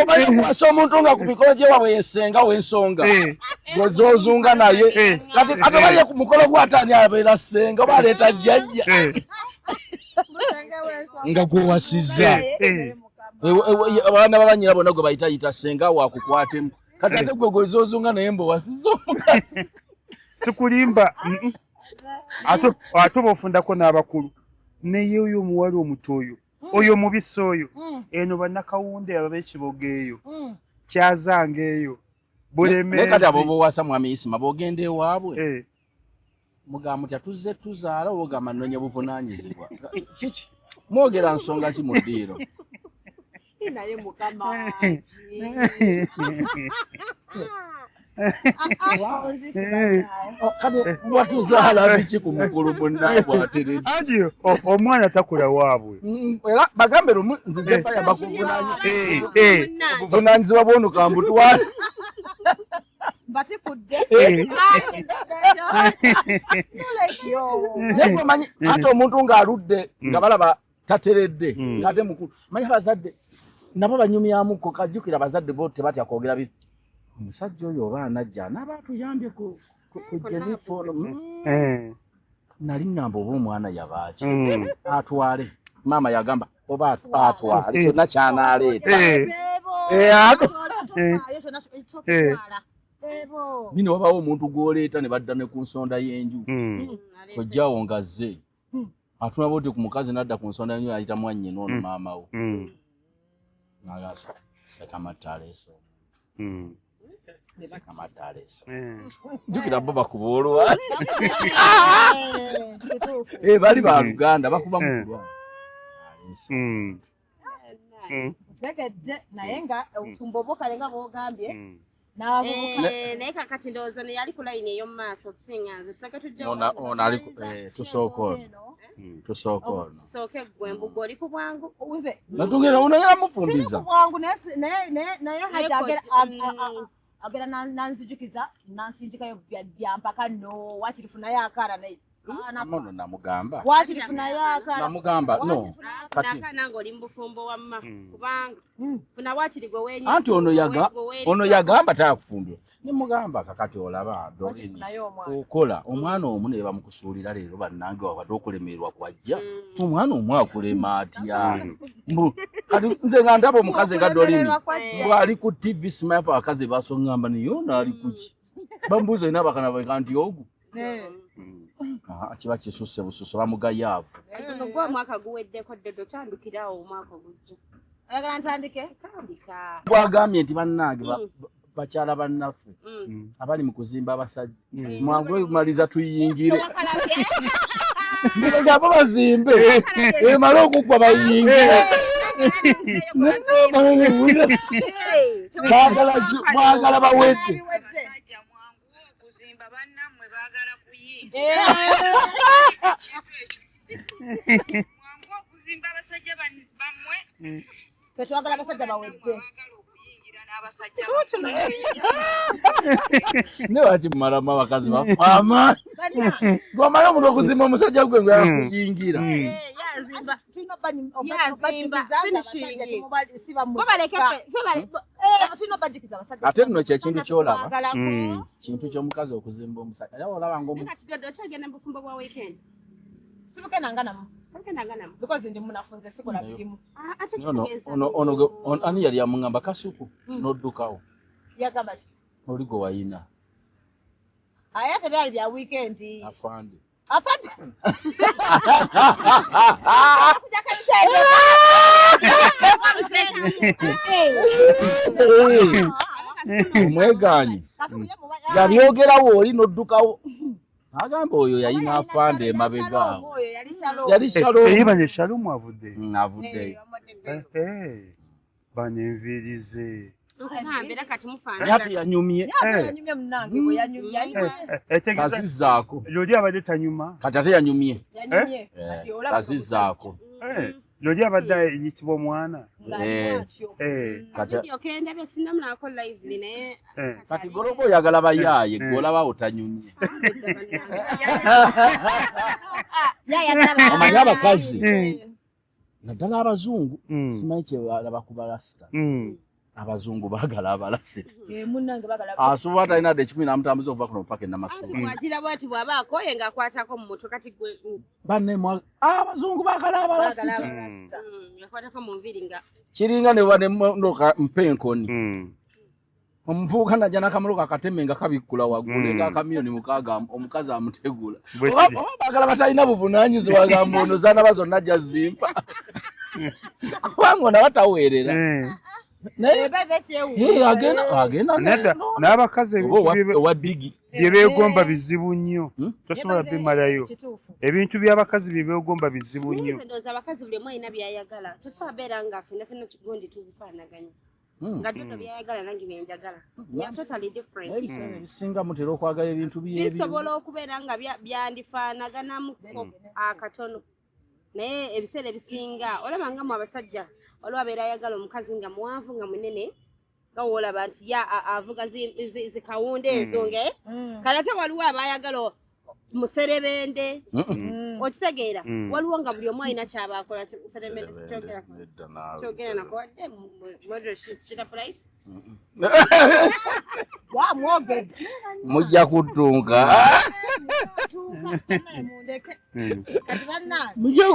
S1: omanyi okwasa omuntu nga ku mikolo gye wabwe yesenga w'ensonga gozozunga naye kati ate baye ku mukolo gwatani abeera ssenga oba aleeta jjajja nga gwewasiza abaana babanyira bonna gwe bayitayita ssenga wakukwatemu kati ate gwe gozozunga naye mbowasiza omukazi
S3: Sikulimba. Ate bofundako n'abakulu. Naye oyo omuwala omuto oyo mubisi oyo eno bannakawunde ab'ekiboga eyo kyazanga eyo bulemeezi.
S1: Kati abo bowasa mwami Isima bogende ewaabwe mugamba nti tuzze tuzaala obogamba nnonye buvunaanyizibwa kiki mwogera nsonga ki mu ddiiro
S2: naye mukama
S1: kati bwatuzaala biki ku mukulu munnaye bw'ateredde
S3: anti omwana takula waabwe
S1: era bagambe lumu nzize paya bakuvunaanyizibwa bwonu kambutwala
S2: batikudde
S1: naye manyi ate omuntu ng'aludde nga balaba tateredde ng'ate mukulu manyi abazadde nabo banyumyamuko kajjukira abazadde bo tebatya kwogera biri omusajja oyo oba anajja n'aba atuyambye ku jenifolo nali ngamba oba omwana yabaaki atwale maama yagamba oba atwale kyonna kyanaaleeta nyine wabawo omuntu gw'oleeta ne badda ne ku nsonda y'enju kojjaawo ngazze atunaba oti ku mukazi n'adda ku nsonda y'enju ayita mwannyina ono maama wo nagasa sekamataleeso sekamataleeso jjukira bo bakuba olwa bali ba Luganda bakuba mukulwa
S2: tegedde naye nga obufumbo obukale nga bwogambye
S4: naye kakati ndowooza ne yali ku layini ey'omu maaso okusinga nze tusooke tusooke gwe mbugo oli ku bwangu
S2: nze
S1: natugenda unayera mufumbiza
S2: ku bwangu naye hajja agera nanzijukiza nansinjikayo byampaka no wakirifu naye akaala naye
S1: mono namugamba
S2: wakirifu naye akaala
S1: namugamba no
S4: kati nange oli mbufumbo wamma kubanga funa wakiri gwe wenyi
S1: anti ono yagamba tayakufumbye nimugamba kakati olaba dorini okola omwana omu ne bamukusuulira leero bannange wabadde okulemererwa kwajja omwana omu akulema atya kati nze nga ndaba omukazi nga dorini bw'ali ku TV simayafa abakazi basongamba niyo naali kuki bambuuza olina abakana baga nti ogu kiba kisusse bususse bamugayaavu
S4: gwe omwaka guweddeko ddodo tandikirawo omwaka ogujja
S2: ayagala ntandike
S4: tandika
S1: bwagambye nti bannange bakyala bannaffe abali mu kuzimba abasajja mwangu maliza tuyingire ngabo bazimbe emale okukwa bayingire mwagala bawete
S5: okuzimba abasajja bammwe
S2: twagala abasajja bawedde
S1: newakimalamu abakazi bafaama gwamala omuntu okuzimba omusajja gwe nga yakuyingira ate nno kyekintu kyolaba kintu ky'omukazi okuzimba omusajja era olaba ani yali amugamba kasuku n'oddukawo oli gwe wayina
S2: ate tebyali bya wiikendi
S1: afande omweganyi yabyogerawo oli n'oddukawo agamba oyo yayina afande emabegaawo yali
S3: eyibanye Shalumu
S1: avuddeyo
S3: banenvirize
S1: ate yanyumye tazizaako
S3: loli abadde tanyuma
S1: kati ate yanyumye tazizaako
S3: loli abadde eyitibwa omwana
S1: kati goloba oyagala bayaaye gwolaba otanyumye omanyi abakazi naddala abazungu simanyi kyewalaba ku balasita abazungu baagala abalasita asobola talina adde 10 amutambuza okuva kuno paka enamasuula
S4: wagira bwati bw'aba akoye ng'akwatako mu mutwe kati gwe
S1: abazungu baagala abalasita
S4: yakwatako mu nviri nga
S1: kiringa ne banemonoka mpenkoni Omuvubuka najja n'akamulu akateme nga kabikkula waggulu nga akamiliyoni 6 omukazi amutegula. Baagala batalina buvunaanyizibwa gamba ono zaanaba zonna jazimpa. Kubanga ono bataweerera. Naye agenda
S3: n'abakazi
S1: owa ddigi
S3: bye beegomba bizibu nnyo. Tosobola bimalayo. Ebintu by'abakazi bye beegomba bizibu nnyo.
S4: Ndowooza abakazi buli omu alina by'ayagala. Tosobola beera nga ffenna kigondi tuzifaanaganya. Nga Dodo by'ayagala nange byenjagala. We are totally different.
S1: Ebisinga mutera okwagala ebintu by'ebyo.
S4: Bisobola okubeera nga byandifaanaganamu akatono. Naye ebiseera ebisinga olaba nga mu abasajja waliwo abeera ayagala omukazi nga muwanvu nga munene nga woolaba nti avuga zikawunda ezo nge kale ate waliwo abayagala muserebende okitegeera waliwo nga buli omu alina kyaba akola muserebende sikyogera nakowadde modshita price
S2: wamwogedde
S1: mujja kuttunka
S2: kati bannange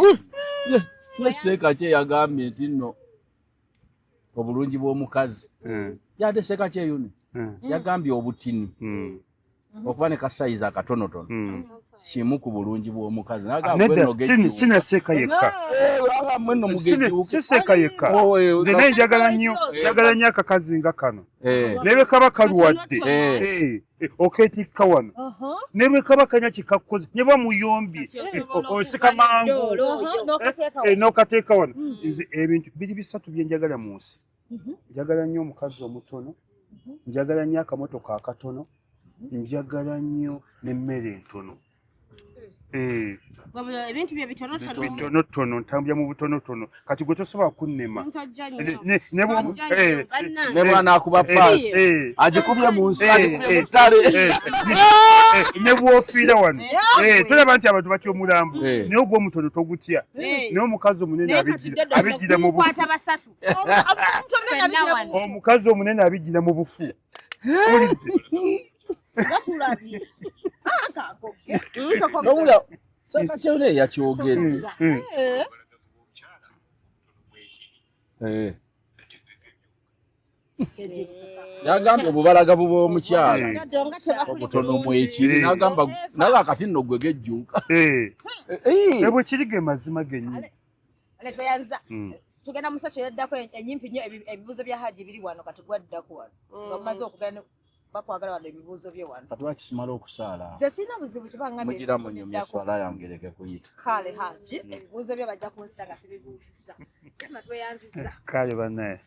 S1: Seeka kye yagambye nti nno obulungi bw'omukazi yate Seeka kye yuno yagambye obutini okuba ne kasayizi akatonotono kimu ku bulungi bw'omukazi
S3: sina Seeka yekka si Seeka yekka nze naye njagala nnyo akakazi nga kano ne bwe kaba kaluwadde okeetikka wano ne bwe kaba kanya kikakkoze ne bamuyombye osika mangu n'okateeka wano nze ebintu biri bisatu bye njagala mu nsi njagala nnyo omukazi omutono njagala nnyo akamotoka akatono njagala nnyo n'emmere entono
S4: ebintu bye
S3: bitonotono ntambula mu butonotono kati gwe tosobola kunnema
S1: ne bwana akuba paasi agikubye mu nsi agikubye mu ttale
S3: ne bw'ofiira wano tolaba nti abantu batya omulambo naye ogw'omutono togutya naye omukazi omunene abigira mu bufu omukazi omunene abigira mu bufu
S1: Seeka kye yone yakyogedde yagambye obubalagavu bw'omukyala obutono mwekiri n'agamba naye akati nno gwe gejjuuka
S3: ebwe kiri ge mazima gennyini
S2: tweyanza tugenda mu session yaddako enyimpi nnyo ebibuuzo bya Haji biri wano kati gwaddako wano nga mumaze okugenda bakwagala wano ebibuuzo bye wano
S1: kati wakisumala okusaala
S2: nze sirina buzibu kibanga
S1: mugira munyumya eswala yange ereke kuyita
S2: kale Haji ebibuuzo bye bajja kunsita nga sibibuuzizza tweyanzizza
S3: kale bannaye